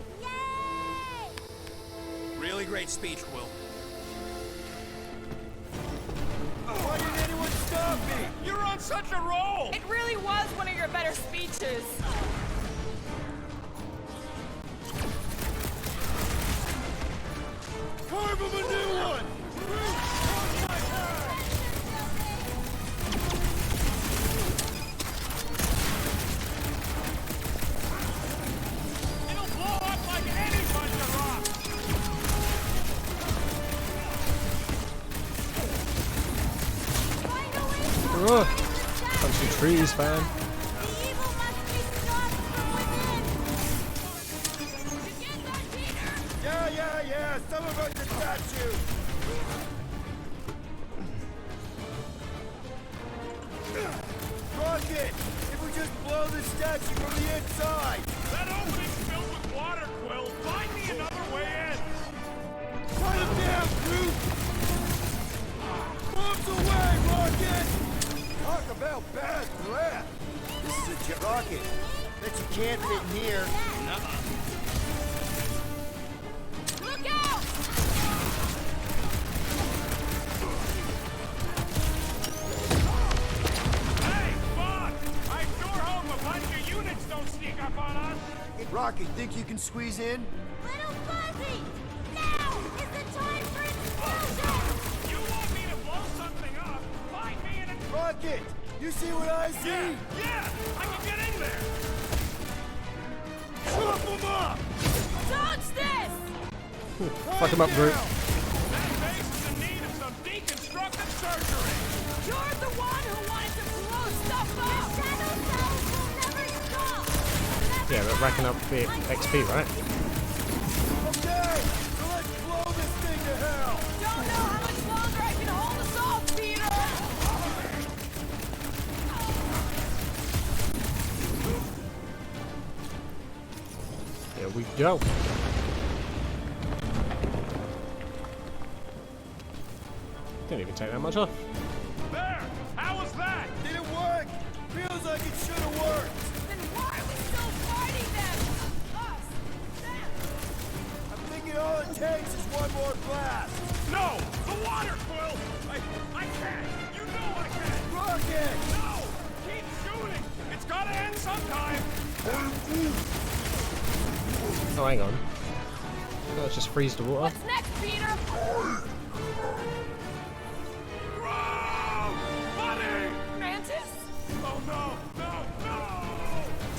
Really great speech, Quill. Why didn't anyone stop me? You're on such a roll! It really was one of your better speeches. Carve him a new one! It'll blow up like any bunch of rocks! Ugh. Punch some trees, man. The evil must be stopped from within. Yeah, some of us are statues! Rocket! If we just blow the statue from the inside! That opening's filled with water, Quill. Find me another way in. Cut him down, Groot! Bombs away, Rocket! Talk about bad breath! This is a rocket. Bet you can't fit in here. Look out! Hey, fuck! I sure hope a bunch of units don't sneak up on us. Rocket, think you can squeeze in? Little Fuzzy! Now is the time for explosion! You want me to blow something up? Find me in a... Rocket, you see what I see? Yeah, I can get in there. Chop him up! Dodge this! Fuck him up, Groot. That base is in need of some deconstructive surgery. You're the one who wanted to blow stuff up! Shadow cells will never stop! Yeah, but racking up the XP, right? Okay, so let's blow this thing to hell! Don't know how much longer I can hold us off, Peter! Here we go. Didn't even take that much off. There! How was that? Did it work? Feels like it should have worked. Then why are we still fighting them? Us! Them! I'm thinking all it takes is one more blast. No! The water, Quill! I can't! You know I can't! Rocket! No! Keep shooting! It's gotta end sometime! Oh, hang on. Let's just freeze the water. What's next, Peter? Grow! Buddy! Mantis? Oh no! No! No!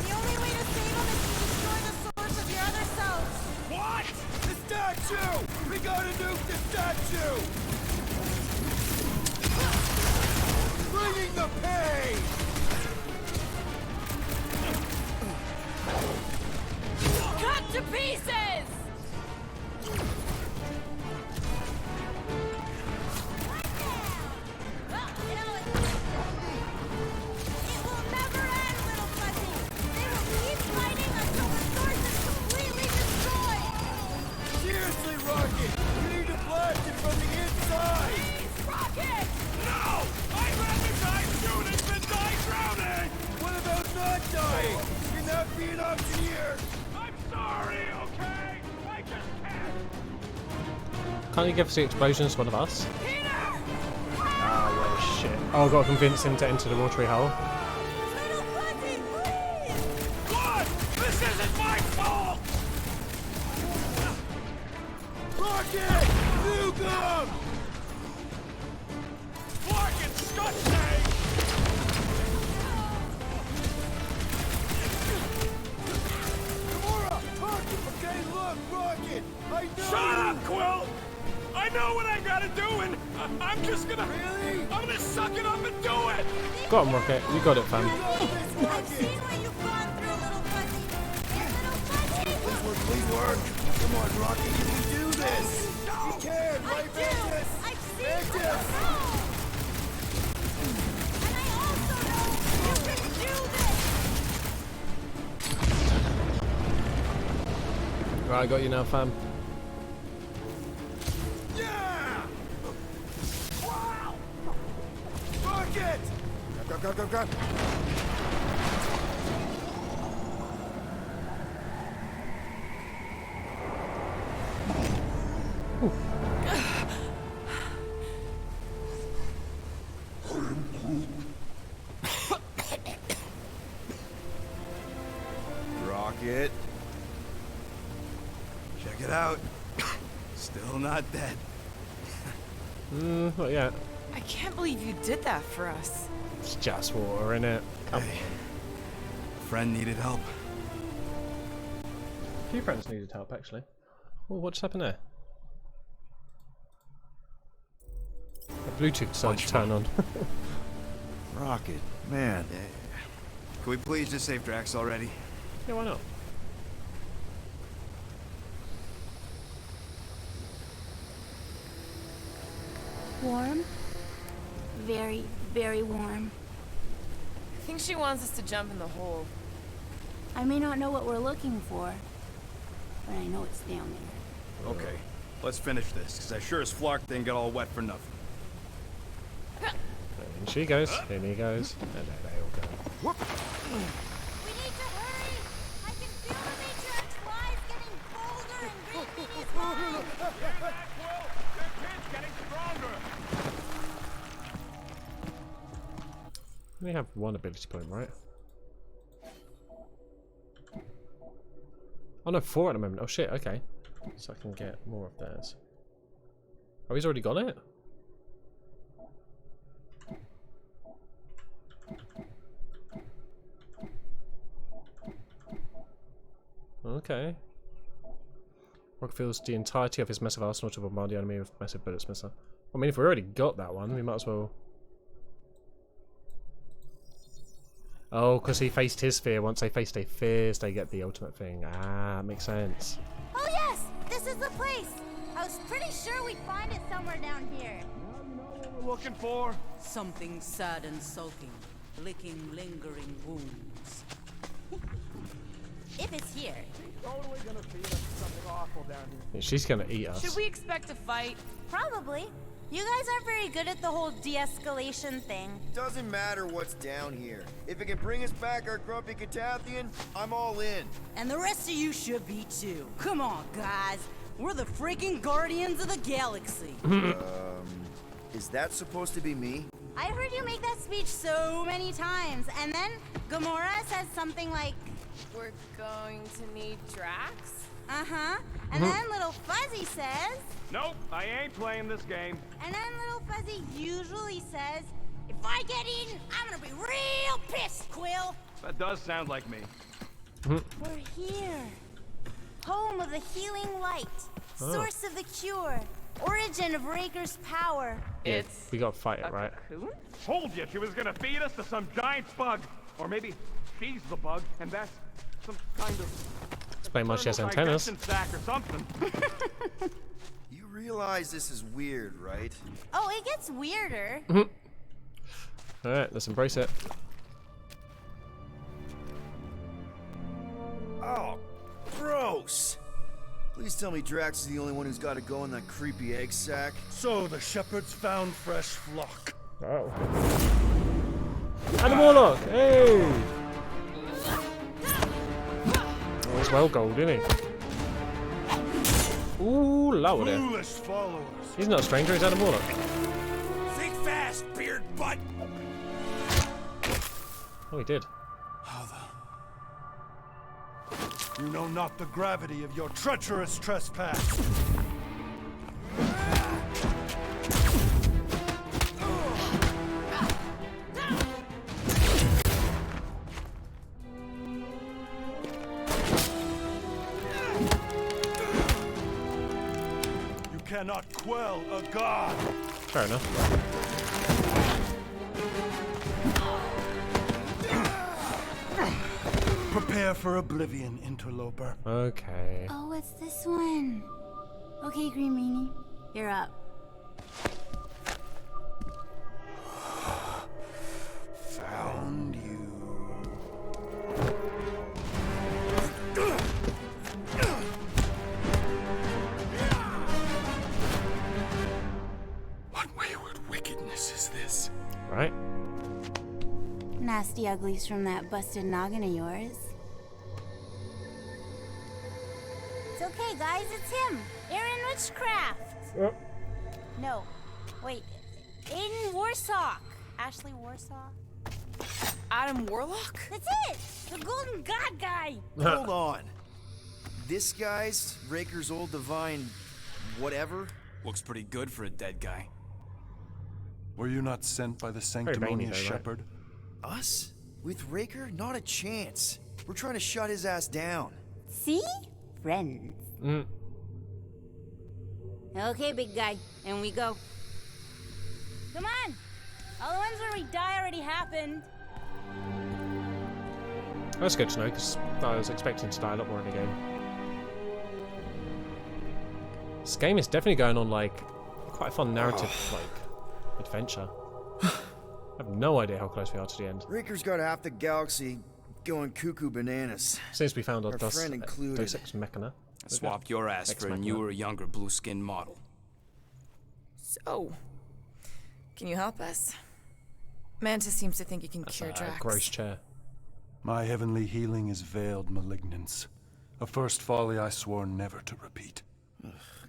The only way to save them is to destroy the source of your other selves. What? The statue! We gotta nuke the statue! Bringing the pain! Cut to pieces! It will never end, little Fuzzy. They will keep fighting until the source is completely destroyed. Seriously, Rocket! You need to blast it from the inside! Please, Rocket! No! I'd rather die shooting than die drowning! What about not dying? Can that be an option here? I'm sorry, okay? I just can't! Can't you give us the explosions, one of us? Peter! Ah, well, shit. Oh, I've got to convince him to enter the watery hole. Little Fuzzy, please! What? This isn't my fault! Rocket! Nuke him! Fucking Scutsnake! Gamora! Rocket! Okay, look, Rocket! I know! Shut up, Quill! I'm know what I gotta do, and I'm just gonna... Really? I'm gonna suck it up and do it! Got him, Rocket. You got it, fam. I've seen what you've gone through, little fuzzy. Little fuzzy! Please work. Come on, Rocky, you can do this. You can, I right, do! Ventus? I've seen Ventus! what you know! And I also know you can do this! Right, I got you now, fam. Yeah! Wow! Rocket! Go. Rocket. Check it out. Still not dead. Not yet. I can't believe you did that for us. It's just water, innit? Come on. Friend needed help. A few friends needed help, actually. Oh, what just happened there? The Bluetooth decided to turn on. Rocket, man. Can we please just save Drax already? Yeah, why not? Warm? Very, very warm. I think she wants us to jump in the hole. I may not know what we're looking for, but I know it's down there. Okay, let's finish this, because I sure as Flark didn't get all wet for nothing. In she goes, in he goes, and there they all go. We need to hurry! I can feel the matriarch's lies getting bolder and breaking his mind! We have one ability point, right? Oh no, 4 at the moment. Oh shit, okay. So I can get more of theirs. Oh, he's already got it? Okay. Rock fills the entirety of his massive arsenal to bombard the enemy with massive bullet dismisser. I mean, if we already got that one, we might as well... Oh, because he faced his fear. Once they face their fears, they get the ultimate thing. Ah, makes sense. Oh yes! This is the place! I was pretty sure we'd find it somewhere down here. Looking for? Something sad and sulking, licking lingering wounds. If it's here. Totally gonna feed us something awful down here. She's gonna eat us. Should we expect a fight? Probably. You guys aren't very good at the whole de-escalation thing. Doesn't matter what's down here. If it can bring us back our grumpy Catathian, I'm all in. And the rest of you should be too. Come on, guys. We're the freaking guardians of the galaxy. Is that supposed to be me? I heard you make that speech so many times, and then Gamora says something like, We're going to need Drax? uh-huh, and then Little Fuzzy says, Nope, I ain't playing this game. and then Little Fuzzy usually says, if I get eaten, I'm gonna be real pissed, Quill. That does sound like me. We're here. Home of the healing light, source of the cure, origin of Raker's power. Yeah, It's we gotta fight it, a right? cocoon? Told you she was gonna feed us to some giant bug. Or maybe she's the bug, and that's some kind of... Explain why she has thermal antennas. digestion sac or something. You realize this is weird, right? Oh, it gets weirder. Alright, let's embrace it. Oh, gross! Please tell me Drax is the only one who's got to go in that creepy egg sack. So the shepherds found fresh flock. Oh. And the Warlock! Hey! Oh, he's well gold, isn't he? Ooh, lower there. Foolish followers. He's not a stranger, he's Adam Warlock. Think fast, beard butt! Oh, he did. You know not the gravity of your treacherous trespass. cannot quell a god. Fair enough. Prepare for oblivion, interloper. Okay. Oh, it's this one. Okay, Green Meanie, you're up. Found you. What wayward wickedness is this? Right. Nasty uglies from that busted noggin of yours. It's okay, guys, it's him, Aaron Witchcraft. No, wait, Aiden Warsock. Ashley Warsaw. Adam Warlock? That's it! The Golden God guy! Hold on. This guy's Raker's old divine whatever? Looks pretty good for a dead guy. Were you not sent by the veiny sanctimonious though, right? shepherd? Us? With Raker? Not a chance. We're trying to shut his ass down. See? Friends. Mm. Okay, big guy, and we go. Come on! All the ones where we die already happened. That's good to know, because I was expecting to die a lot more in the game. This game is definitely going on, like, quite a fun narrative, like, adventure. I have no idea how close we are to the end. Raker's got half the galaxy going cuckoo bananas. Since we found our Our friend included. Deus Ex Machina. Swapped your ass Ex for a Machina. newer, younger blue-skinned model. So, can you help us? Mantis seems to think he can That's cure a Drax. gross chair. My heavenly healing is veiled malignance. A first folly I swore never to repeat.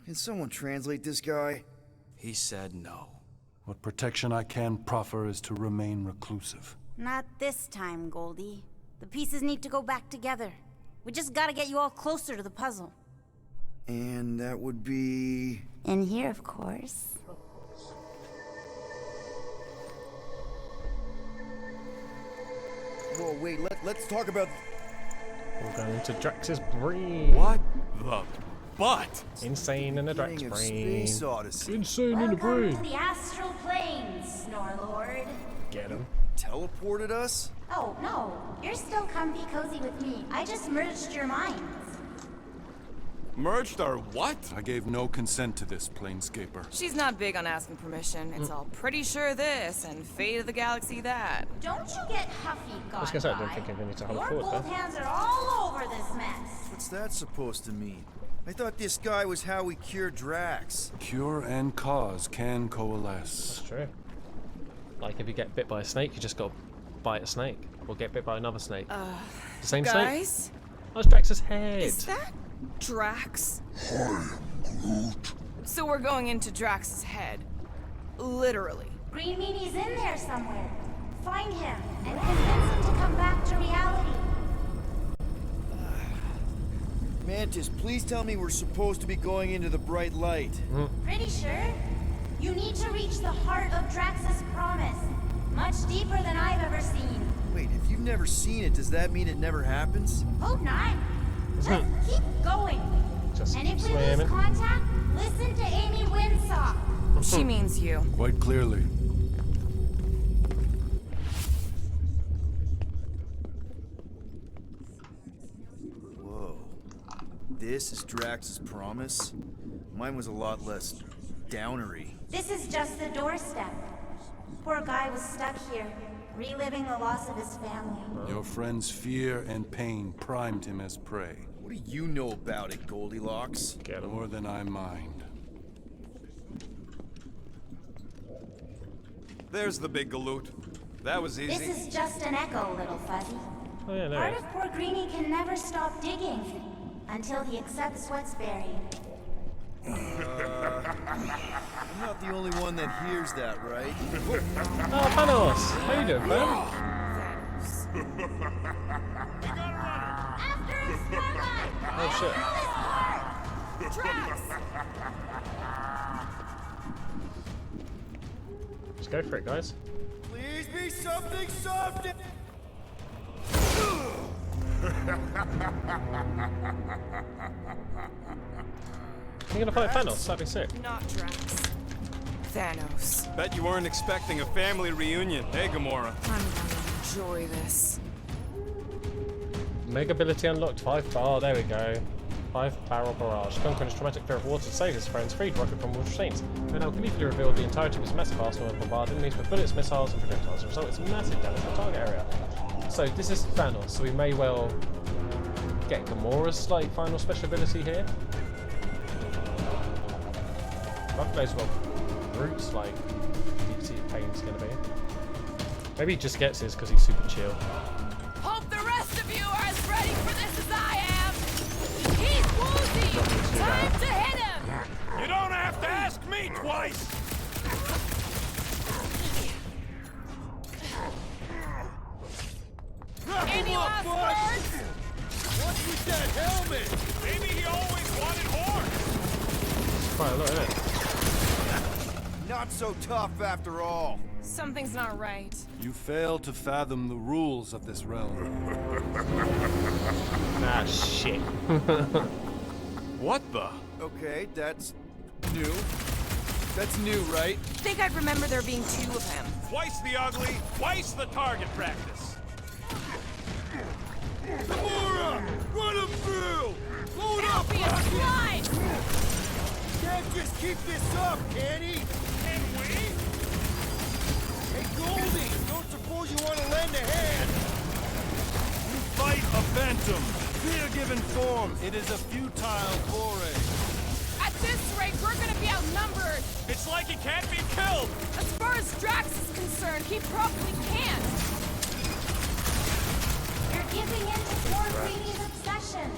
Can someone translate this guy? He said no. What protection I can proffer is to remain reclusive. Not this time, Goldie. The pieces need to go back together. We just gotta get you all closer to the puzzle. And that would be... In here, of course. Whoa, wait, let's talk about... We're going into Drax's brain. What the butt? Insane in the Drax King of brain. Space Odyssey. Insane in the Welcome brain. to the astral planes, Snorlord. Get him. Teleported us? Oh, no. You're still comfy cozy with me. I just merged your minds. Merged our what? I gave no consent to this, Planescaper. She's not big on asking permission. It's all pretty sure this and fate of the galaxy that. Don't you get huffy, God. I was gonna say, I don't think we need to hold Your forward gold there. hands are all over this mess. What's that supposed to mean? I thought this guy was how we cured Drax. Cure and cause can coalesce. That's true. Like if you get bit by a snake, you just got to bite a snake. Or get bit by another snake. The same snake? Guys, Oh, it's Drax's head. is that Drax? So we're going into Drax's head. Literally. Green Meanie's in there somewhere. Find him and convince him to come back to reality. Mantis, please tell me we're supposed to be going into the bright light. Pretty sure. You need to reach the heart of Drax's promise. Much deeper than I've ever seen. Wait, if you've never seen it, does that mean it never happens? Hope not. Let's keep going. Just And keep if we slamming. lose contact, listen to Amy Winsock. She means you. Quite clearly. Whoa. This is Drax's promise? Mine was a lot less downery. This is just the doorstep. Poor guy was stuck here, reliving the loss of his family. Your friend's fear and pain primed him as prey. What do you know about it, Goldilocks? Get him. More than I mind. There's the big galoot. That was This easy. is just an echo, little fuzzy. Oh yeah, no. Part of poor Greenie can never stop digging until he accepts what's buried. I'm not the only one that hears that, right? Oh, Panos! How you doing, man? After his Starlight! Oh shit. Drax! Let's go for it, guys. Please be something soft! You're gonna fight Thanos? That'd be sick. Not Drax. Thanos. Bet you weren't expecting a family reunion, hey Gamora? I'm gonna enjoy this. Mega ability unlocked. 5 bar. There we go. 5 barrel barrage. Conquering his traumatic fear of water to save his friends, freed Rocket from water chains. And now gleefully revealed the entirety of his massive arsenal of bombarded enemies with bullets, missiles, and projectiles. The result is massive damage to the target area. So this is Thanos, so we may well get Gamora's like final special ability here. God knows what Groot's like deep seated pain's gonna be. Maybe he just gets his because he's super chill. Hope the rest of you are as ready for this as I am. He's woozy. Time to hit him. You don't have to ask me twice! Any last words? What's with that helmet? Maybe he always wanted horns! Quite a lot, isn't it? Not so tough after all. Something's not right. You fail to fathom the rules of this realm. Ah, shit. What the? Okay, that's new. That's new, right? Think I'd remember there being 2 of him. Twice the ugly, twice the target practice. Gamora! Run him through! Load up, Be a Rocket! slide! Can't just keep this up, can he? Can we? Hey, Goldie! Don't suppose you want to lend a hand? You fight a phantom. Fear given form. It is a futile foray. At this rate, we're gonna be outnumbered. It's like he can't be killed! As far as Drax is concerned, he probably can't. You're giving in to poor Greedy's obsession.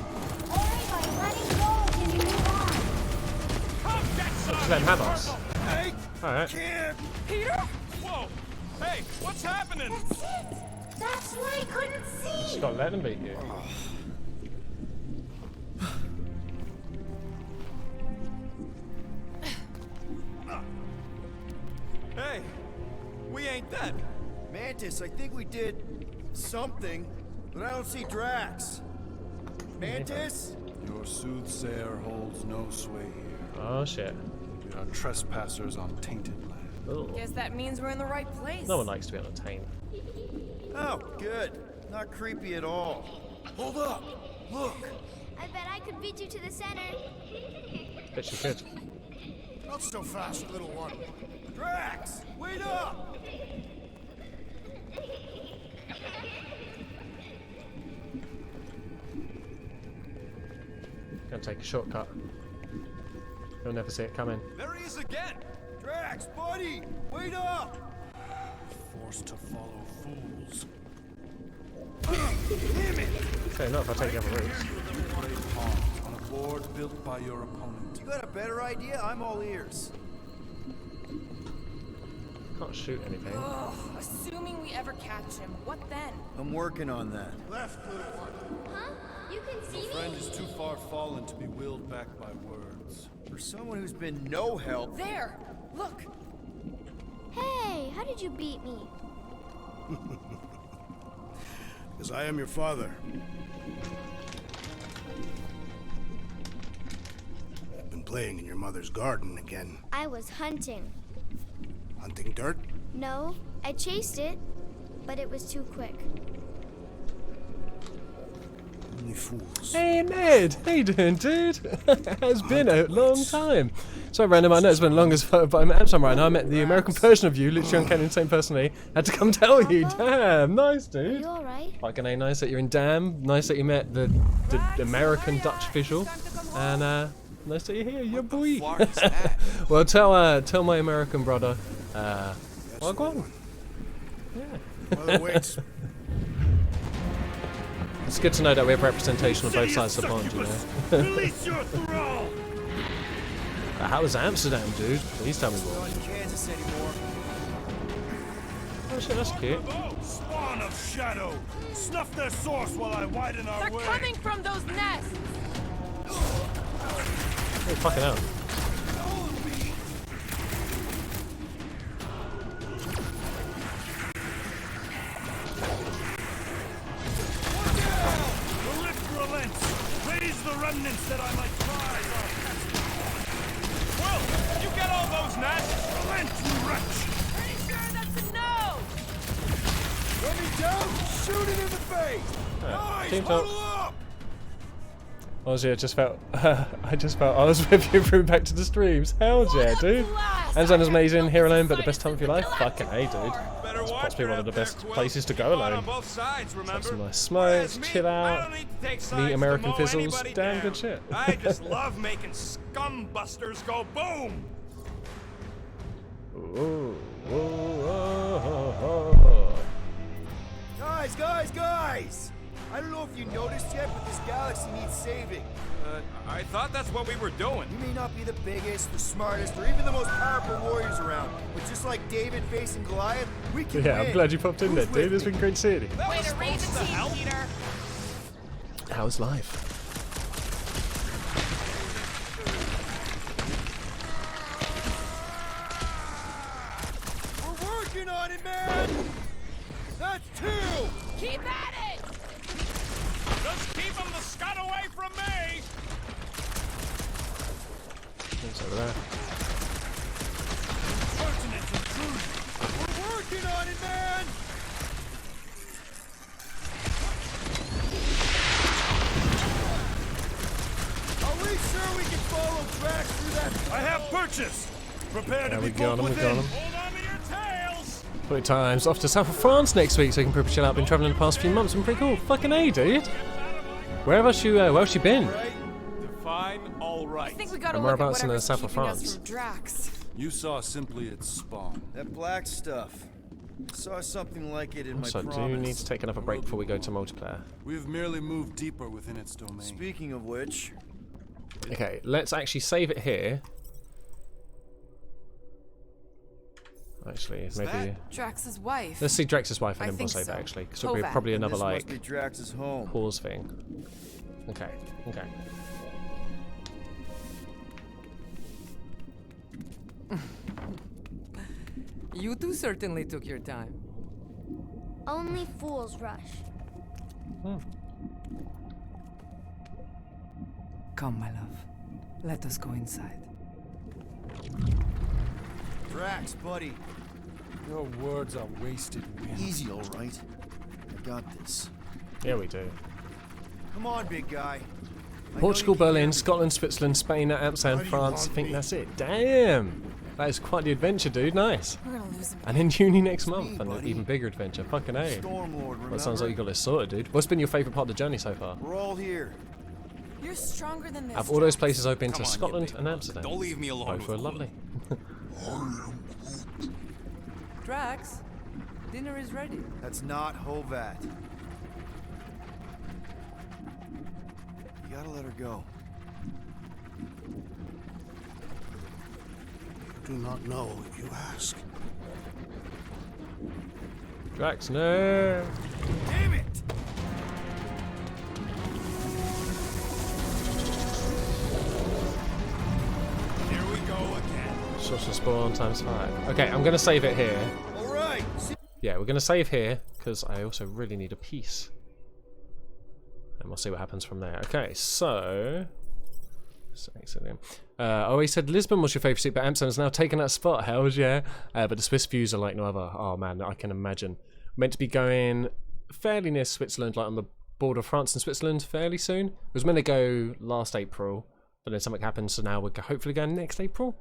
Only by letting go can you move on. Come get some! Let him have us. Hey! Alright. Can't! Peter? Whoa! Hey, what's happening? That's it. That's what I couldn't see. Just gotta let them beat you. Hey, we ain't dead. Mantis, I think we did something, but I don't see Drax. Mantis? Your soothsayer holds no sway here. Oh shit. We are trespassers on tainted land. Ooh. Guess that means we're in the right place. No one likes to be entertained. Oh, good. Not creepy at all. Hold up! Look! I bet I could beat you to the center. Bet you could. Not so fast, little one. Drax! Wait up! Gonna take a shortcut. You'll never see it coming. There he is again! Drax, buddy! Wait up! Forced to follow fools. Damn it! Okay, not if I take the other routes. You played pawns on a board built by your opponent. You got a better idea? I'm all ears. Can't shoot anything. Ugh, assuming we ever catch him, what then? I'm working on that. Left, little one. Huh? You can see Your friend me? is too far fallen to be willed back by words. For someone who's been no help, There! Look! Hey, how did you beat me? Because I am your father. I've been playing in your mother's garden again. I was hunting. Hunting dirt? No, I chased it, but it was too quick. Only fools. Hey Ned! How you doing, dude? It's been a long time. So random, I know it's been the longest photo, but I'm at Amsterdam right now. I met the American version of you, literally uncanny, the same personally. Had to come tell you. Damn, nice, Are dude. you alright? Like, nice that you're in Damn. Nice that you met the American Dutch visual. And nice that you're here, your boy. Fuck is that? Well, tell my American brother. Well, go on. Yeah. Mother waits. It's good to know that we have representation on both sides of the pond, you know. Release your thrall! How was Amsterdam, dude? Please tell me not more. in Kansas anymore. Oh shit, that's cute. Spawn of shadow! Snuff their source while I widen our They're way! coming from those nests! Oh, fucking hell. The lift relents! Raise the remnants that I might prize our all those nests? Relent, you wretch! Pretty sure that's a no! Coming down, shoot it in the face! Guys, team talk. huddle up! Honestly, I just felt I was with you through back to the streams. Hell yeah, dude. Amazon's amazing. Here alone, but the best time of your life. Fucking A, dude. Better It's watch possibly her one of the out there, best Quill. places to Keep go on alone. both sides, remember? Some nice Whereas smokes, me, chill I out, don't need to take meet sides American to mow Fizzles. anybody Damn down. good shit. I just love making scum busters go boom. Ooh, ooh, oh. Guys! I don't know if you noticed yet, but this galaxy needs saving. I thought that's what we were doing. You may not be the biggest, the smartest, or even the most powerful warriors around, but just like David facing Goliath, we can Yeah, win. I'm glad you popped in there, Who's dude. with It's me? been great seeing you. Way to raise a team, Peter. How's life? We're working on it, man! That's 2! Keep at it! Just keep them the scud away from me. What's over there? Pertinent intrusion! We're working on it, man! Are we sure we can follow Drax through that? I have purchase! Prepare Yeah, to we be got pulled him, we got within! him. Hold on to your tails. 40 times off to south of France next week, so you can pretty chill out. Been travelling the past few months, been pretty cool. Fucking A, dude. Where else you been? Define all right. I think we gotta And look at whereabouts in the whatever's south of keeping us France? from Drax. You saw simply its spawn. That black stuff. I saw something like it in So my I promise. do need to take another break before we go to multiplayer. We have merely moved deeper within its domain. Speaking of which, Okay, let's actually save it here. Actually, maybe Drax's wife. let's see Drex's wife and I then we'll think save it so. actually, because it'll be Hovat. probably another this must be like Drax's home. pause thing. Okay, okay. You two certainly took your time. Only fools rush. Come, my love. Let us go inside. Drax, buddy. Your words are wasted wind. Easy, all right. I got this. Yeah, we do. Come on, big guy. I know Portugal, you can hear Berlin, me. Scotland, Switzerland, Spain, Amsterdam, France. I think that's it. Damn! That is quite the adventure, dude. Nice. We're gonna lose him. And in uni next month, me, and an buddy. even bigger adventure. Fucking A. Stormlord, remember? Well, sounds like you got this sorted, dude. What's been your favourite part of the journey so far? We're all here. You're stronger than this. Out of all those Drax. places I've been Come to, on, you Scotland big and bug. Amsterdam. Don't leave me alone Both with were Quill. lovely. Drax, dinner is ready. That's not Hovat. You gotta let her go. Do not know if you ask. Drax, no! Damn it! Here we go again. Social spawn times 5. Okay, I'm gonna save it here. All right. Yeah, we're gonna save here, because I also really need a piece. And we'll see what happens from there. Okay, so... oh, he said Lisbon was your favourite city, but Amsterdam's now taken that spot. Hells yeah. But the Swiss views are like no other. Oh man, I can imagine. Meant to be going fairly near Switzerland, like on the border of France and Switzerland fairly soon. It was meant to go last April, but then something happened, so now we're hopefully going next April.